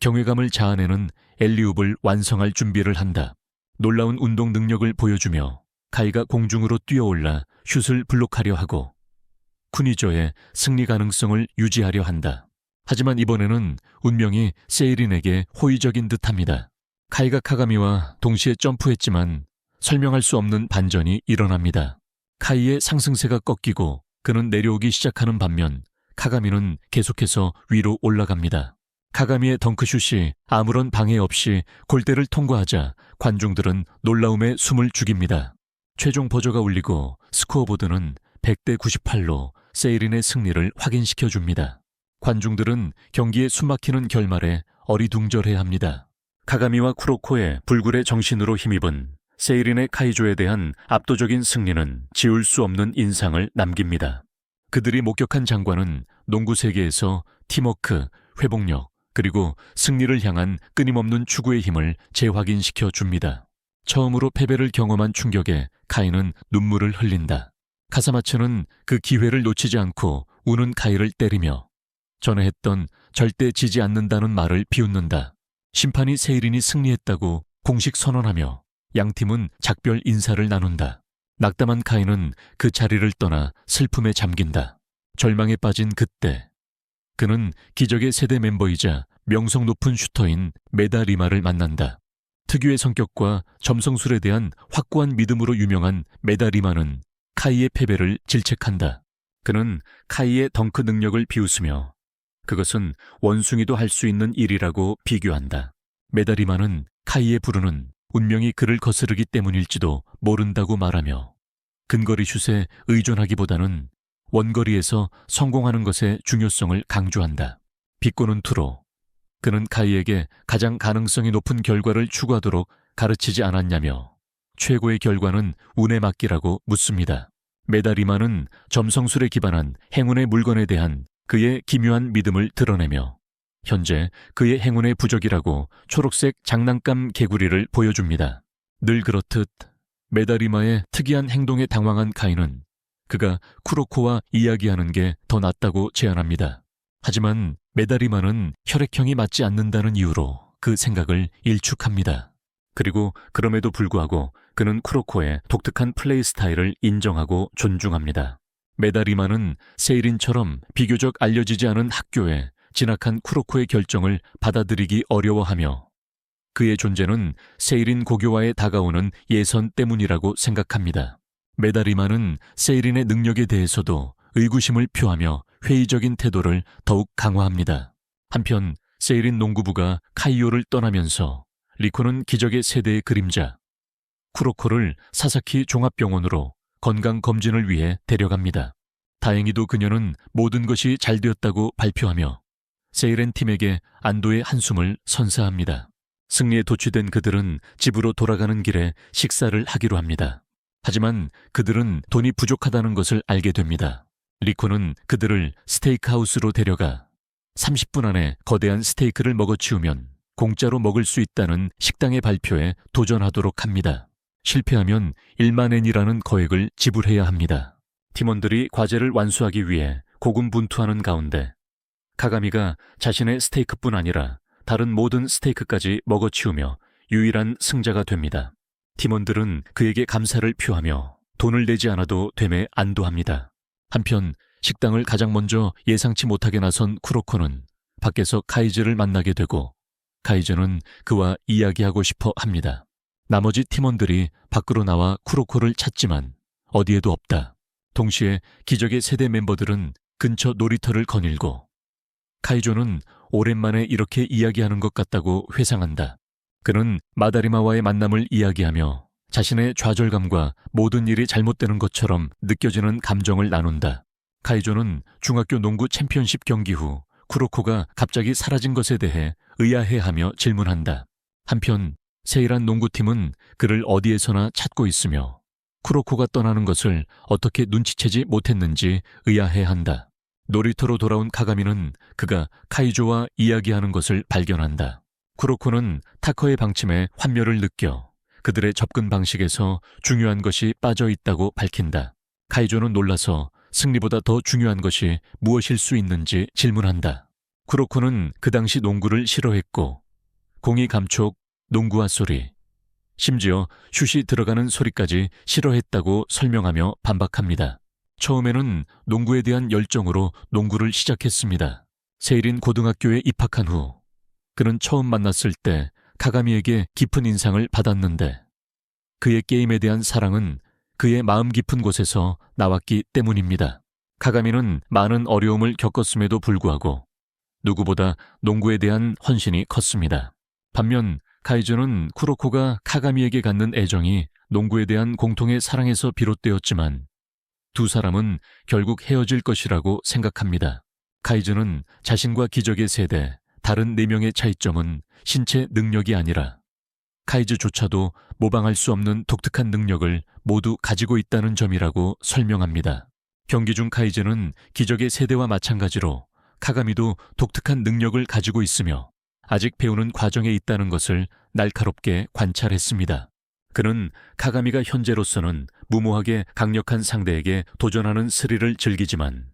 [SPEAKER 1] 경외감을 자아내는 엘리웁을 완성할 준비를 한다. 놀라운 운동 능력을 보여주며 카이가 공중으로 뛰어올라 슛을 블록하려 하고 쿠니조의 승리 가능성을 유지하려 한다. 하지만 이번에는 운명이 세이린에게 호의적인 듯합니다. 카이가 카가미와 동시에 점프했지만 설명할 수 없는 반전이 일어납니다. 카이의 상승세가 꺾이고 그는 내려오기 시작하는 반면 카가미는 계속해서 위로 올라갑니다. 카가미의 덩크슛이 아무런 방해 없이 골대를 통과하자 관중들은 놀라움에 숨을 죽입니다. 최종 버저가 울리고 스코어보드는 100대 98로 세이린의 승리를 확인시켜줍니다. 관중들은 경기의 숨막히는 결말에 어리둥절해합니다. 카가미와 쿠로코의 불굴의 정신으로 힘입은 세이린의 카이조에 대한 압도적인 승리는 지울 수 없는 인상을 남깁니다. 그들이 목격한 장관은 농구 세계에서 팀워크, 회복력, 그리고 승리를 향한 끊임없는 추구의 힘을 재확인시켜 줍니다. 처음으로 패배를 경험한 충격에 카이는 눈물을 흘린다. 카사마츠는 그 기회를 놓치지 않고 우는 카이를 때리며 전에 했던 절대 지지 않는다는 말을 비웃는다. 심판이 세이린이 승리했다고 공식 선언하며 양팀은 작별 인사를 나눈다. 낙담한 카이는 그 자리를 떠나 슬픔에 잠긴다. 절망에 빠진 그때 그는 기적의 세대 멤버이자 명성 높은 슈터인 메다 리마를 만난다. 특유의 성격과 점성술에 대한 확고한 믿음으로 유명한 메다 리마는 카이의 패배를 질책한다. 그는 카이의 덩크 능력을 비웃으며 그것은 원숭이도 할 수 있는 일이라고 비교한다. 메다 리마는 카이의 부르는 운명이 그를 거스르기 때문일지도 모른다고 말하며 근거리 슛에 의존하기보다는 원거리에서 성공하는 것의 중요성을 강조한다. 비꼬는 투로 그는 카이에게 가장 가능성이 높은 결과를 추구하도록 가르치지 않았냐며 최고의 결과는 운에 맡기라고 묻습니다. 메다 리마는 점성술에 기반한 행운의 물건에 대한 그의 기묘한 믿음을 드러내며 현재 그의 행운의 부적이라고 초록색 장난감 개구리를 보여줍니다. 늘 그렇듯 메다 리마의 특이한 행동에 당황한 카이는 그가 쿠로코와 이야기하는 게 더 낫다고 제안합니다. 하지만 메다 리마는 혈액형이 맞지 않는다는 이유로 그 생각을 일축합니다. 그리고 그럼에도 불구하고 그는 쿠로코의 독특한 플레이 스타일을 인정하고 존중합니다. 메다 리마는 세이린처럼 비교적 알려지지 않은 학교에 진학한 쿠로코의 결정을 받아들이기 어려워하며 그의 존재는 세이린 고교와의 다가오는 예선 때문이라고 생각합니다. 메다리마는 세이린의 능력에 대해서도 의구심을 표하며 회의적인 태도를 더욱 강화합니다. 한편 세이린 농구부가 카이오를 떠나면서 리코는 기적의 세대의 그림자 쿠로코를 사사키 종합병원으로 건강검진을 위해 데려갑니다. 다행히도 그녀는 모든 것이 잘 되었다고 발표하며 세이렌 팀에게 안도의 한숨을 선사합니다. 승리에 도취된 그들은 집으로 돌아가는 길에 식사를 하기로 합니다. 하지만 그들은 돈이 부족하다는 것을 알게 됩니다. 리코는 그들을 스테이크하우스로 데려가 30분 안에 거대한 스테이크를 먹어치우면 공짜로 먹을 수 있다는 식당의 발표에 도전하도록 합니다. 실패하면 1만 엔이라는 거액을 지불해야 합니다. 팀원들이 과제를 완수하기 위해 고군분투하는 가운데 카가미가 자신의 스테이크뿐 아니라 다른 모든 스테이크까지 먹어치우며 유일한 승자가 됩니다. 팀원들은 그에게 감사를 표하며 돈을 내지 않아도 됨에 안도합니다. 한편 식당을 가장 먼저 예상치 못하게 나선 쿠로코는 밖에서 카이즈를 만나게 되고 카이즈는 그와 이야기하고 싶어 합니다. 나머지 팀원들이 밖으로 나와 쿠로코를 찾지만 어디에도 없다. 동시에 기적의 세대 멤버들은 근처 놀이터를 거닐고 카이조는 오랜만에 이렇게 이야기하는 것 같다고 회상한다. 그는 마다리마와의 만남을 이야기하며 자신의 좌절감과 모든 일이 잘못되는 것처럼 느껴지는 감정을 나눈다. 카이조는 중학교 농구 챔피언십 경기 후 쿠로코가 갑자기 사라진 것에 대해 의아해하며 질문한다. 한편 세이란 농구팀은 그를 어디에서나 찾고 있으며 쿠로코가 떠나는 것을 어떻게 눈치채지 못했는지 의아해한다. 놀이터로 돌아온 카가미는 그가 카이조와 이야기하는 것을 발견한다. 쿠로코는 타커의 방침에 환멸을 느껴 그들의 접근 방식에서 중요한 것이 빠져 있다고 밝힌다. 카이조는 놀라서 승리보다 더 중요한 것이 무엇일 수 있는지 질문한다. 쿠로코는 그 당시 농구를 싫어했고 공이 감촉, 농구화 소리, 심지어 슛이 들어가는 소리까지 싫어했다고 설명하며 반박합니다. 처음에는 농구에 대한 열정으로 농구를 시작했습니다. 세이린 고등학교에 입학한 후 그는 처음 만났을 때 카가미에게 깊은 인상을 받았는데 그의 게임에 대한 사랑은 그의 마음 깊은 곳에서 나왔기 때문입니다. 카가미는 많은 어려움을 겪었음에도 불구하고 누구보다 농구에 대한 헌신이 컸습니다. 반면 카이조는 쿠로코가 카가미에게 갖는 애정이 농구에 대한 공통의 사랑에서 비롯되었지만 두 사람은 결국 헤어질 것이라고 생각합니다. 카이조는 자신과 기적의 세대 다른 4명의 차이점은 신체 능력이 아니라 카이즈조차도 모방할 수 없는 독특한 능력을 모두 가지고 있다는 점이라고 설명합니다. 경기 중 카이즈는 기적의 세대와 마찬가지로 카가미도 독특한 능력을 가지고 있으며 아직 배우는 과정에 있다는 것을 날카롭게 관찰했습니다. 그는 카가미가 현재로서는 무모하게 강력한 상대에게 도전하는 스릴을 즐기지만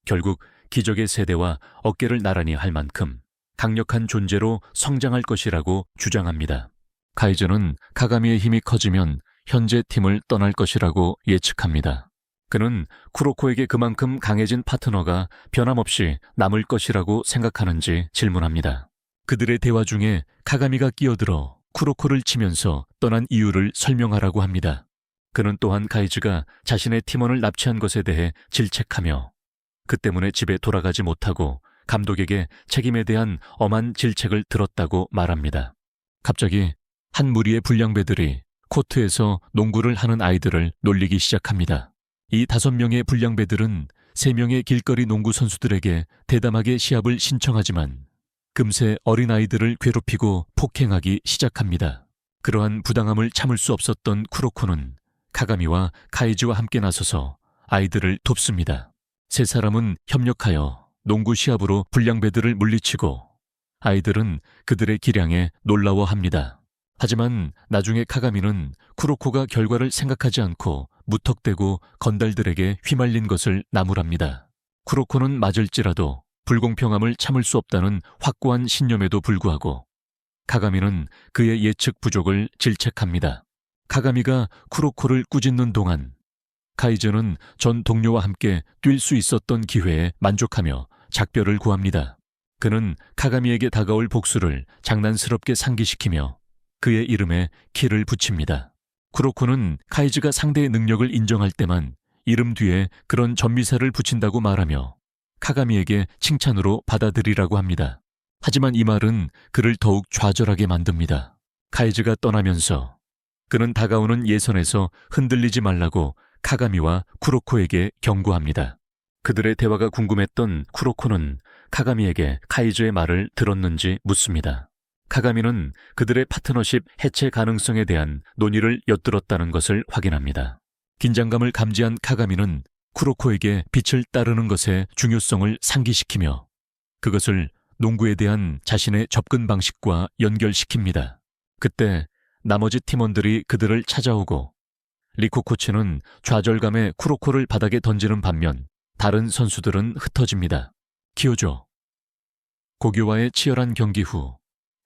[SPEAKER 1] 결국 기적의 세대와 어깨를 나란히 할 만큼 강력한 존재로 성장할 것이라고 주장합니다. 카이즈는 카가미의 힘이 커지면 현재 팀을 떠날 것이라고 예측합니다. 그는 쿠로코에게 그만큼 강해진 파트너가 변함없이 남을 것이라고 생각하는지 질문합니다. 그들의 대화 중에 카가미가 끼어들어 쿠로코를 치면서 떠난 이유를 설명하라고 합니다. 그는 또한 카이즈가 자신의 팀원을 납치한 것에 대해 질책하며 그 때문에 집에 돌아가지 못하고 감독에게 책임에 대한 엄한 질책을 들었다고 말합니다. 갑자기 한 무리의 불량배들이 코트에서 농구를 하는 아이들을 놀리기 시작합니다. 이 5명의 불량배들은 3명의 길거리 농구 선수들에게 대담하게 시합을 신청하지만 금세 어린아이들을 괴롭히고 폭행하기 시작합니다. 그러한 부당함을 참을 수 없었던 쿠로코는 카가미와 카이즈와 함께 나서서 아이들을 돕습니다. 3사람은 협력하여 농구 시합으로 불량배들을 물리치고 아이들은 그들의 기량에 놀라워합니다. 하지만 나중에 카가미는 쿠로코가 결과를 생각하지 않고 무턱대고 건달들에게 휘말린 것을 나무랍니다. 쿠로코는 맞을지라도 불공평함을 참을 수 없다는 확고한 신념에도 불구하고 카가미는 그의 예측 부족을 질책합니다. 카가미가 쿠로코를 꾸짖는 동안 카이즈는 전 동료와 함께 뛸 수 있었던 기회에 만족하며 작별을 구합니다. 그는 카가미에게 다가올 복수를 장난스럽게 상기시키며 그의 이름에 키를 붙입니다. 쿠로코는 카이즈가 상대의 능력을 인정할 때만 이름 뒤에 그런 전미사를 붙인다고 말하며 카가미에게 칭찬으로 받아들이라고 합니다. 하지만 이 말은 그를 더욱 좌절하게 만듭니다. 카이즈가 떠나면서 그는 다가오는 예선에서 흔들리지 말라고 카가미와 쿠로코에게 경고합니다. 그들의 대화가 궁금했던 쿠로코는 카가미에게 카이즈의 말을 들었는지 묻습니다. 카가미는 그들의 파트너십 해체 가능성에 대한 논의를 엿들었다는 것을 확인합니다. 긴장감을 감지한 카가미는 쿠로코에게 빛을 따르는 것의 중요성을 상기시키며 그것을 농구에 대한 자신의 접근 방식과 연결시킵니다. 그때 나머지 팀원들이 그들을 찾아오고 리코 코치는 좌절감에 쿠로코를 바닥에 던지는 반면 다른 선수들은 흩어집니다. 키오조 고교와의 치열한 경기 후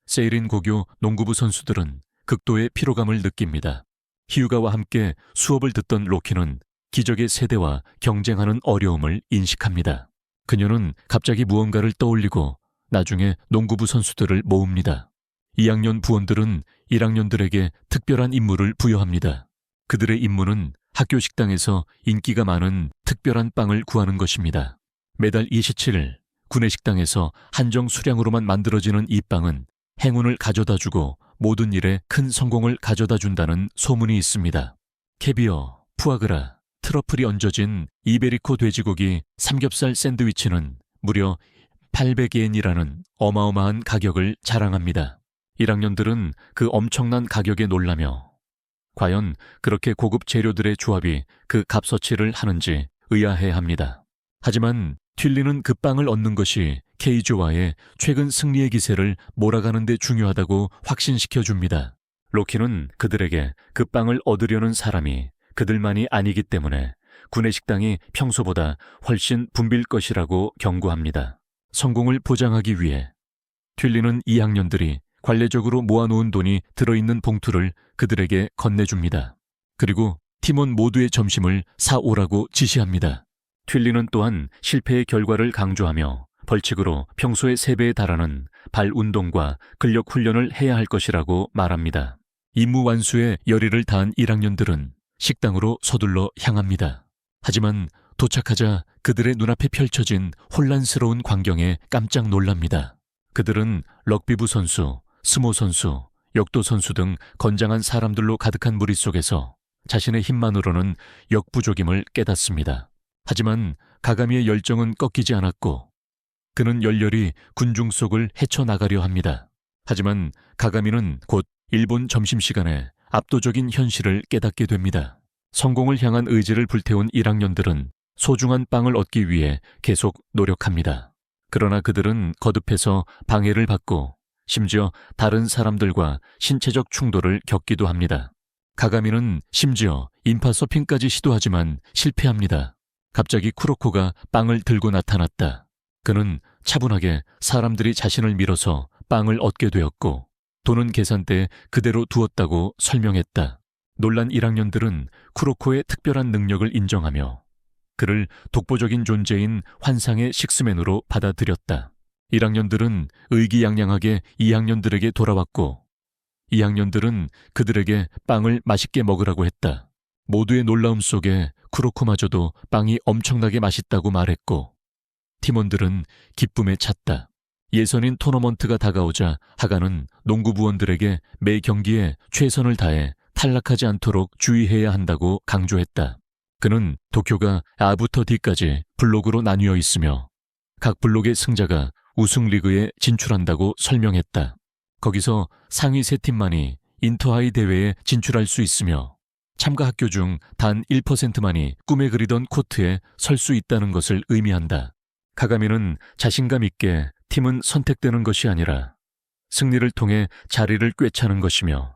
[SPEAKER 1] 세이린 고교 농구부 선수들은 극도의 피로감을 느낍니다. 히유가와 함께 수업을 듣던 로키는 기적의 세대와 경쟁하는 어려움을 인식합니다. 그녀는 갑자기 무언가를 떠올리고 나중에 농구부 선수들을 모읍니다. 2학년 부원들은 1학년들에게 특별한 임무를 부여합니다. 그들의 임무는 학교 식당에서 인기가 많은 특별한 빵을 구하는 것입니다. 매달 27일 구내식당에서 한정 수량으로만 만들어지는 이 빵은 행운을 가져다주고 모든 일에 큰 성공을 가져다준다는 소문이 있습니다. 캐비어, 푸아그라, 트러플이 얹어진 이베리코 돼지고기 삼겹살 샌드위치는 무려 800엔이라는 어마어마한 가격을 자랑합니다. 1학년들은 그 엄청난 가격에 놀라며 과연 그렇게 고급 재료들의 조합이 그 값어치를 하는지 의아해합니다. 하지만 튠리는 그 빵을 얻는 것이 케이조와의 최근 승리의 기세를 몰아가는 데 중요하다고 확신시켜줍니다. 로키는 그들에게 그 빵을 얻으려는 사람이 그들만이 아니기 때문에 구내식당이 평소보다 훨씬 붐빌 것이라고 경고합니다. 성공을 보장하기 위해 튠리는 2학년들이 관례적으로 모아놓은 돈이 들어있는 봉투를 그들에게 건네줍니다. 그리고 팀원 모두의 점심을 사오라고 지시합니다. 튠리는 또한 실패의 결과를 강조하며 벌칙으로 평소의 3배에 달하는 발 운동과 근력 훈련을 해야 할 것이라고 말합니다. 임무 완수에 열의를 다한 1학년들은 식당으로 서둘러 향합니다. 하지만 도착하자 그들의 눈앞에 펼쳐진 혼란스러운 광경에 깜짝 놀랍니다. 그들은 럭비부 선수, 스모 선수, 역도 선수 등 건장한 사람들로 가득한 무리 속에서 자신의 힘만으로는 역부족임을 깨닫습니다. 하지만 가가미의 열정은 꺾이지 않았고 그는 열렬히 군중 속을 헤쳐나가려 합니다. 하지만 가가미는 곧 일본 점심시간에 압도적인 현실을 깨닫게 됩니다. 성공을 향한 의지를 불태운 1학년들은 소중한 빵을 얻기 위해 계속 노력합니다. 그러나 그들은 거듭해서 방해를 받고 심지어 다른 사람들과 신체적 충돌을 겪기도 합니다. 가가미는 심지어 인파 서핑까지 시도하지만 실패합니다. 갑자기 쿠로코가 빵을 들고 나타났다. 그는 차분하게 사람들이 자신을 밀어서 빵을 얻게 되었고 돈은 계산대에 그대로 두었다고 설명했다. 놀란 1학년들은 쿠로코의 특별한 능력을 인정하며 그를 독보적인 존재인 환상의 식스맨으로 받아들였다. 1학년들은 의기양양하게 2학년들에게 돌아왔고 2학년들은 그들에게 빵을 맛있게 먹으라고 했다. 모두의 놀라움 속에 쿠로코마저도 빵이 엄청나게 맛있다고 말했고 팀원들은 기쁨에 찼다. 예선인 토너먼트가 다가오자 하가는 농구부원들에게 매 경기에 최선을 다해 탈락하지 않도록 주의해야 한다고 강조했다. 그는 도쿄가 A부터 D까지 블록으로 나뉘어 있으며 각 블록의 승자가 우승리그에 진출한다고 설명했다. 거기서 상위 3팀만이 인터하이 대회에 진출할 수 있으며 참가 학교 중 단 1%만이 꿈에 그리던 코트에 설 수 있다는 것을 의미한다. 가가미는 자신감 있게 팀은 선택되는 것이 아니라 승리를 통해 자리를 꿰차는 것이며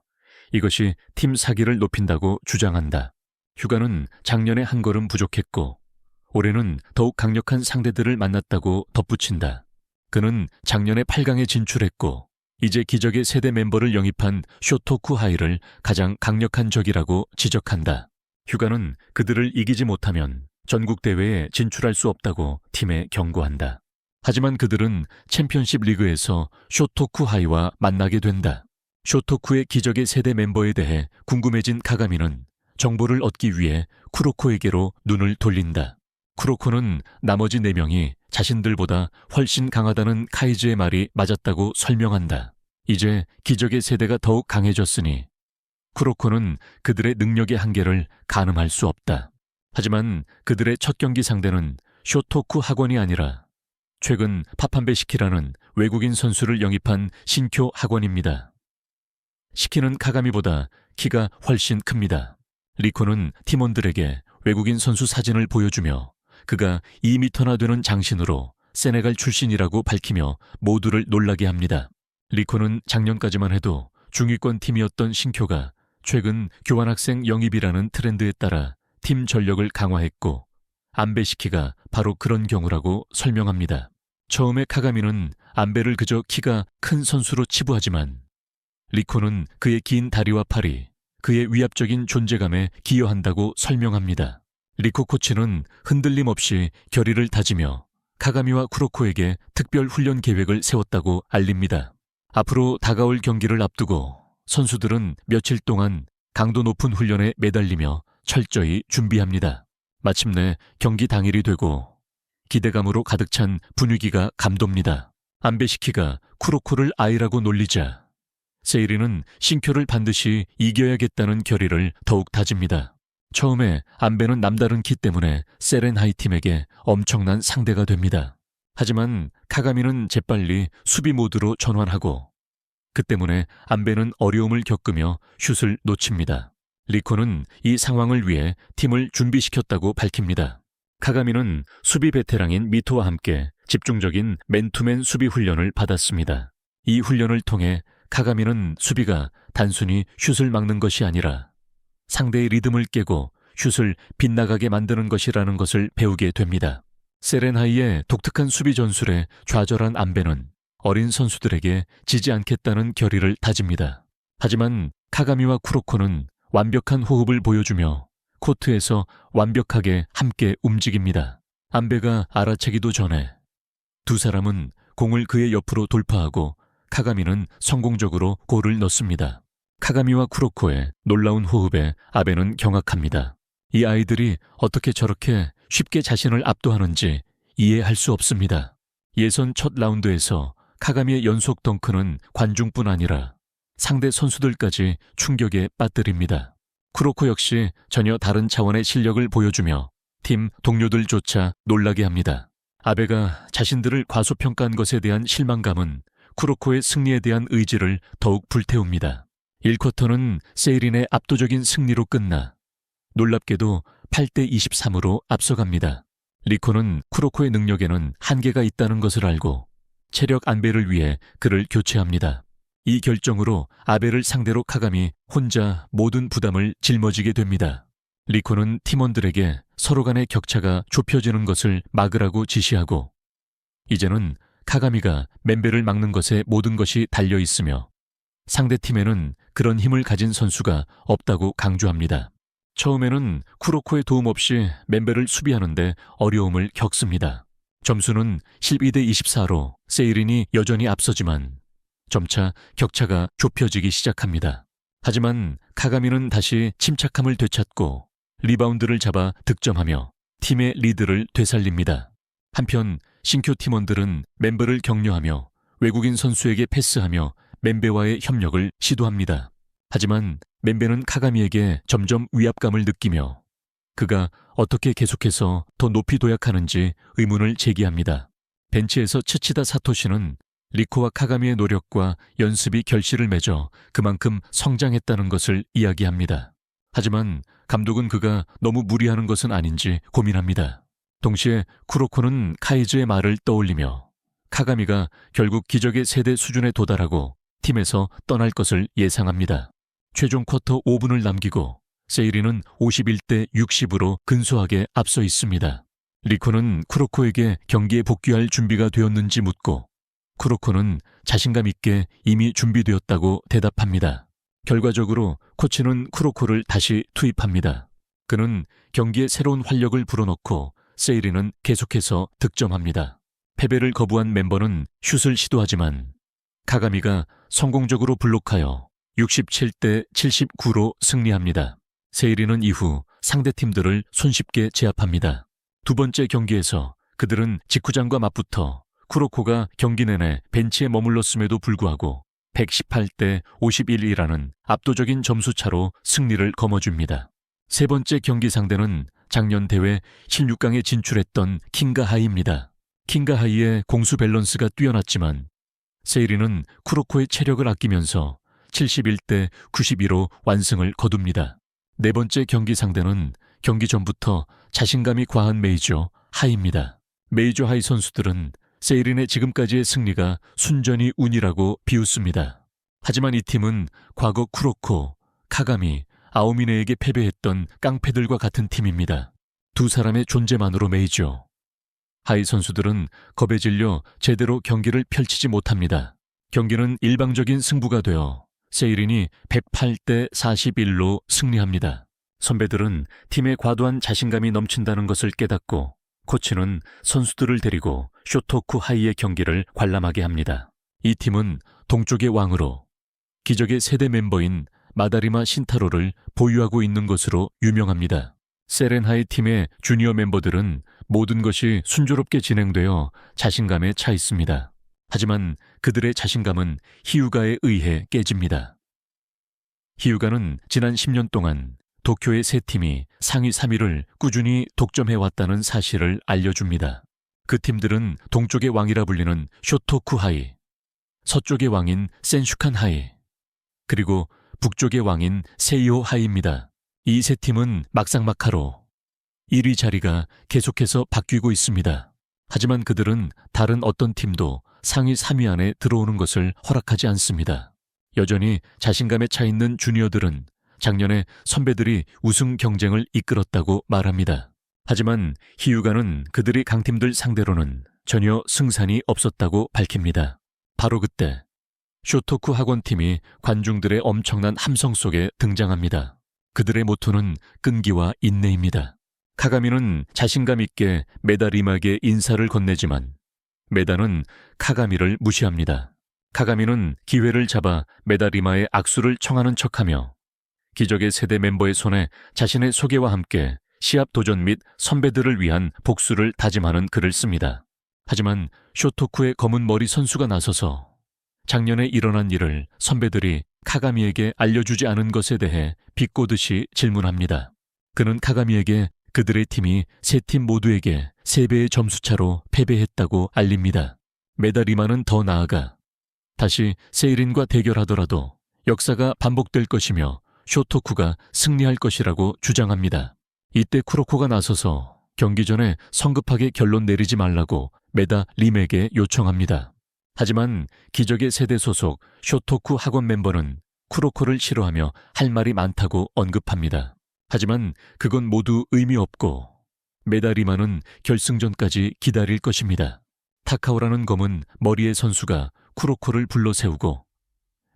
[SPEAKER 1] 이것이 팀 사기를 높인다고 주장한다. 휴가는 작년에 한 걸음 부족했고 올해는 더욱 강력한 상대들을 만났다고 덧붙인다. 그는 작년에 8강에 진출했고 이제 기적의 세대 멤버를 영입한 쇼토쿠 하이를 가장 강력한 적이라고 지적한다. 휴가는 그들을 이기지 못하면 전국대회에 진출할 수 없다고 팀에 경고한다. 하지만 그들은 챔피언십 리그에서 쇼토쿠 하이와 만나게 된다. 쇼토쿠의 기적의 세대 멤버에 대해 궁금해진 카가미는 정보를 얻기 위해 쿠로코에게로 눈을 돌린다. 쿠로코는 나머지 4명이 자신들보다 훨씬 강하다는 카이즈의 말이 맞았다고 설명한다. 이제 기적의 세대가 더욱 강해졌으니 쿠로코는 그들의 능력의 한계를 가늠할 수 없다. 하지만 그들의 첫 경기 상대는 쇼토쿠 학원이 아니라 최근 파판베 시키라는 외국인 선수를 영입한 신쿄 학원입니다. 시키는 카가미보다 키가 훨씬 큽니다. 리코는 팀원들에게 외국인 선수 사진을 보여주며 그가 2m나 되는 장신으로 세네갈 출신이라고 밝히며 모두를 놀라게 합니다. 리코는 작년까지만 해도 중위권 팀이었던 신쿄가 최근 교환학생 영입이라는 트렌드에 따라 팀 전력을 강화했고 안베시키가 바로 그런 경우라고 설명합니다. 처음에 카가미는 안베를 그저 키가 큰 선수로 치부하지만 리코는 그의 긴 다리와 팔이 그의 위압적인 존재감에 기여한다고 설명합니다. 리코 코치는 흔들림 없이 결의를 다지며 카가미와 쿠로코에게 특별 훈련 계획을 세웠다고 알립니다. 앞으로 다가올 경기를 앞두고 선수들은 며칠 동안 강도 높은 훈련에 매달리며 철저히 준비합니다. 마침내 경기 당일이 되고 기대감으로 가득 찬 분위기가 감돕니다. 안베시키가 쿠로코를 아이라고 놀리자 세이리는 신쿄를 반드시 이겨야겠다는 결의를 더욱 다집니다. 처음에 안베는 남다른 키 때문에 세렌하이 팀에게 엄청난 상대가 됩니다. 하지만 카가미는 재빨리 수비 모드로 전환하고 그 때문에 안베는 어려움을 겪으며 슛을 놓칩니다. 리코는 이 상황을 위해 팀을 준비시켰다고 밝힙니다. 카가미는 수비 베테랑인 미토와 함께 집중적인 맨투맨 수비 훈련을 받았습니다. 이 훈련을 통해 카가미는 수비가 단순히 슛을 막는 것이 아니라 상대의 리듬을 깨고 슛을 빗나가게 만드는 것이라는 것을 배우게 됩니다. 세렌하이의 독특한 수비 전술에 좌절한 안베는 어린 선수들에게 지지 않겠다는 결의를 다집니다. 하지만 카가미와 쿠로코는 완벽한 호흡을 보여주며 코트에서 완벽하게 함께 움직입니다. 안베가 알아채기도 전에 두 사람은 공을 그의 옆으로 돌파하고 카가미는 성공적으로 골을 넣습니다. 카가미와 쿠로코의 놀라운 호흡에 아베는 경악합니다. 이 아이들이 어떻게 저렇게 쉽게 자신을 압도하는지 이해할 수 없습니다. 예선 첫 라운드에서 카가미의 연속 덩크는 관중뿐 아니라 상대 선수들까지 충격에 빠뜨립니다. 쿠로코 역시 전혀 다른 차원의 실력을 보여주며 팀 동료들조차 놀라게 합니다. 아베가 자신들을 과소평가한 것에 대한 실망감은 쿠로코의 승리에 대한 의지를 더욱 불태웁니다. 1쿼터는 세이린의 압도적인 승리로 끝나 놀랍게도 8대 23으로 앞서갑니다. 리코는 쿠로코의 능력에는 한계가 있다는 것을 알고 체력 안배를 위해 그를 교체합니다. 이 결정으로 아베를 상대로 카가미 혼자 모든 부담을 짊어지게 됩니다. 리코는 팀원들에게 서로 간의 격차가 좁혀지는 것을 막으라고 지시하고 이제는 카가미가 멤베를 막는 것에 모든 것이 달려 있으며 상대팀에는 그런 힘을 가진 선수가 없다고 강조합니다. 처음에는 쿠로코의 도움 없이 멤베를 수비하는데 어려움을 겪습니다. 점수는 12대 24로 세이린이 여전히 앞서지만 점차 격차가 좁혀지기 시작합니다. 하지만 카가미는 다시 침착함을 되찾고 리바운드를 잡아 득점하며 팀의 리드를 되살립니다. 한편 신쿄 팀원들은 멤버를 격려하며 외국인 선수에게 패스하며 멤베와의 협력을 시도합니다. 하지만 멤베는 카가미에게 점점 위압감을 느끼며 그가 어떻게 계속해서 더 높이 도약하는지 의문을 제기합니다. 벤치에서 츠치다 사토시는 리코와 카가미의 노력과 연습이 결실을 맺어 그만큼 성장했다는 것을 이야기합니다. 하지만 감독은 그가 너무 무리하는 것은 아닌지 고민합니다. 동시에 쿠로코는 카이즈의 말을 떠올리며 카가미가 결국 기적의 세대 수준에 도달하고 팀에서 떠날 것을 예상합니다. 최종 쿼터 5분을 남기고 세이리는 51대 60으로 근소하게 앞서 있습니다. 리코는 쿠로코에게 경기에 복귀할 준비가 되었는지 묻고 쿠로코는 자신감 있게 이미 준비되었다고 대답합니다. 결과적으로 코치는 쿠로코를 다시 투입합니다. 그는 경기에 새로운 활력을 불어넣고 세이리는 계속해서 득점합니다. 패배를 거부한 멤버는 슛을 시도하지만 카가미가 성공적으로 블록하여 67대 79로 승리합니다. 세이린은 이후 상대팀들을 손쉽게 제압합니다. 두 번째 경기에서 그들은 직후장과 맞붙어 쿠로코가 경기 내내 벤치에 머물렀음에도 불구하고 118대 51이라는 압도적인 점수차로 승리를 거머쥡니다. 세 번째 경기 상대는 작년 대회 16강에 진출했던 킹가하이입니다. 킹가하이의 공수 밸런스가 뛰어났지만 세이린은 쿠로코의 체력을 아끼면서 71대 92로 완승을 거둡니다. 네 번째 경기 상대는 경기 전부터 자신감이 과한 메이저 하이입니다. 메이저 하이 선수들은 세이린의 지금까지의 승리가 순전히 운이라고 비웃습니다. 하지만 이 팀은 과거 쿠로코, 카가미, 아오미네에게 패배했던 깡패들과 같은 팀입니다. 두 사람의 존재만으로 메이저 하이 선수들은 겁에 질려 제대로 경기를 펼치지 못합니다. 경기는 일방적인 승부가 되어 세이린이 108대 41로 승리합니다. 선배들은 팀에 과도한 자신감이 넘친다는 것을 깨닫고 코치는 선수들을 데리고 쇼토쿠 하이의 경기를 관람하게 합니다. 이 팀은 동쪽의 왕으로 기적의 세대 멤버인 마다리마 신타로를 보유하고 있는 것으로 유명합니다. 세렌하이 팀의 주니어 멤버들은 모든 것이 순조롭게 진행되어 자신감에 차 있습니다. 하지만 그들의 자신감은 히유가에 의해 깨집니다. 히유가는 지난 10년 동안 도쿄의 세 팀이 상위 3위를 꾸준히 독점해왔다는 사실을 알려줍니다. 그 팀들은 동쪽의 왕이라 불리는 쇼토쿠 하이, 서쪽의 왕인 센슈칸 하이, 그리고 북쪽의 왕인 세이호 하이입니다. 이 세 팀은 막상막하로 1위 자리가 계속해서 바뀌고 있습니다. 하지만 그들은 다른 어떤 팀도 상위 3위 안에 들어오는 것을 허락하지 않습니다. 여전히 자신감에 차 있는 주니어들은 작년에 선배들이 우승 경쟁을 이끌었다고 말합니다. 하지만 히유가는 그들이 강팀들 상대로는 전혀 승산이 없었다고 밝힙니다. 바로 그때 쇼토쿠 학원팀이 관중들의 엄청난 함성 속에 등장합니다. 그들의 모토는 끈기와 인내입니다. 카가미는 자신감 있게 메다리마에게 인사를 건네지만 메다는 카가미를 무시합니다. 카가미는 기회를 잡아 메다리마의 악수를 청하는 척하며 기적의 세대 멤버의 손에 자신의 소개와 함께 시합 도전 및 선배들을 위한 복수를 다짐하는 글을 씁니다. 하지만 쇼토쿠의 검은 머리 선수가 나서서 작년에 일어난 일을 선배들이 카가미에게 알려주지 않은 것에 대해 비꼬듯이 질문합니다. 그는 카가미에게 그들의 팀이 세 팀 모두에게 3배의 점수차로 패배했다고 알립니다. 메다리마는 더 나아가 다시 세이린과 대결하더라도 역사가 반복될 것이며 쇼토쿠가 승리할 것이라고 주장합니다. 이때 쿠로코가 나서서 경기 전에 성급하게 결론 내리지 말라고 메다림에게 요청합니다. 하지만 기적의 세대 소속 쇼토쿠 학원 멤버는 쿠로코를 싫어하며 할 말이 많다고 언급합니다. 하지만 그건 모두 의미 없고 메다리마는 결승전까지 기다릴 것입니다. 타카오라는 검은 머리의 선수가 쿠로코를 불러세우고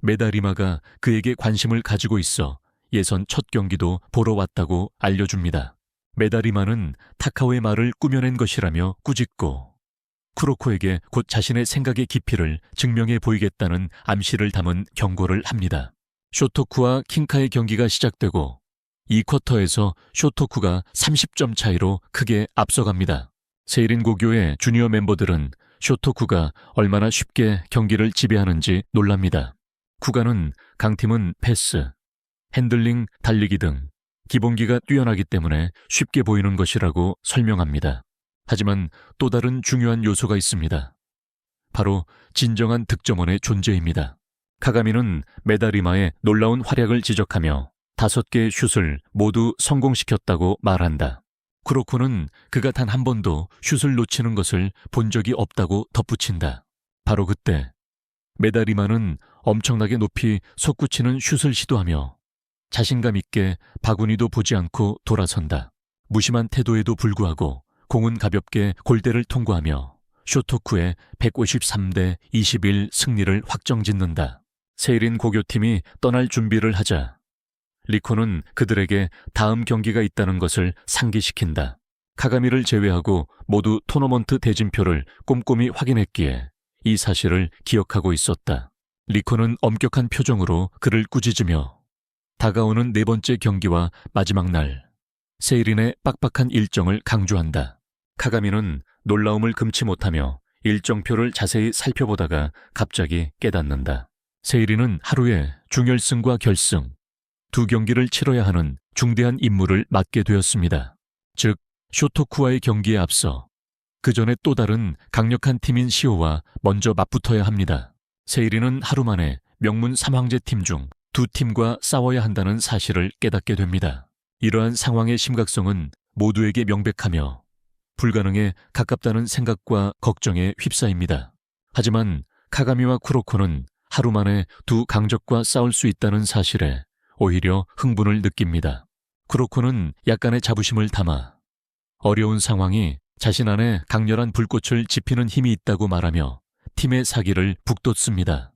[SPEAKER 1] 메다리마가 그에게 관심을 가지고 있어 예선 첫 경기도 보러 왔다고 알려줍니다. 메다리마는 타카오의 말을 꾸며낸 것이라며 꾸짖고 쿠로코에게 곧 자신의 생각의 깊이를 증명해 보이겠다는 암시를 담은 경고를 합니다. 쇼토쿠와 킹카의 경기가 시작되고 2쿼터에서 쇼토쿠가 30점 차이로 크게 앞서갑니다. 세이린 고교의 주니어 멤버들은 쇼토쿠가 얼마나 쉽게 경기를 지배하는지 놀랍니다. 쿠가는 강팀은 패스, 핸들링, 달리기 등 기본기가 뛰어나기 때문에 쉽게 보이는 것이라고 설명합니다. 하지만 또 다른 중요한 요소가 있습니다. 바로 진정한 득점원의 존재입니다. 카가미는 메다리마의 놀라운 활약을 지적하며 5개의 슛을 모두 성공시켰다고 말한다. 쿠로코는 그가 단 한 번도 슛을 놓치는 것을 본 적이 없다고 덧붙인다. 바로 그때 메다리마는 엄청나게 높이 솟구치는 슛을 시도하며 자신감 있게 바구니도 보지 않고 돌아선다. 무심한 태도에도 불구하고 공은 가볍게 골대를 통과하며 쇼토쿠의 153대 21 승리를 확정짓는다. 세이린 고교팀이 떠날 준비를 하자 리코는 그들에게 다음 경기가 있다는 것을 상기시킨다. 카가미를 제외하고 모두 토너먼트 대진표를 꼼꼼히 확인했기에 이 사실을 기억하고 있었다. 리코는 엄격한 표정으로 그를 꾸짖으며 다가오는 네 번째 경기와 마지막 날, 세이린의 빡빡한 일정을 강조한다. 카가미는 놀라움을 금치 못하며 일정표를 자세히 살펴보다가 갑자기 깨닫는다. 세이린은 하루에 중결승과 결승, 두 경기를 치러야 하는 중대한 임무를 맡게 되었습니다. 즉, 쇼토쿠와의 경기에 앞서 그 전에 또 다른 강력한 팀인 시오와 먼저 맞붙어야 합니다. 세이린은 하루 만에 명문 3황제 팀 중 두 팀과 싸워야 한다는 사실을 깨닫게 됩니다. 이러한 상황의 심각성은 모두에게 명백하며 불가능에 가깝다는 생각과 걱정에 휩싸입니다. 하지만 카가미와 쿠로코는 하루 만에 두 강적과 싸울 수 있다는 사실에 오히려 흥분을 느낍니다. 쿠로코는 약간의 자부심을 담아 어려운 상황이 자신 안에 강렬한 불꽃을 지피는 힘이 있다고 말하며 팀의 사기를 북돋습니다.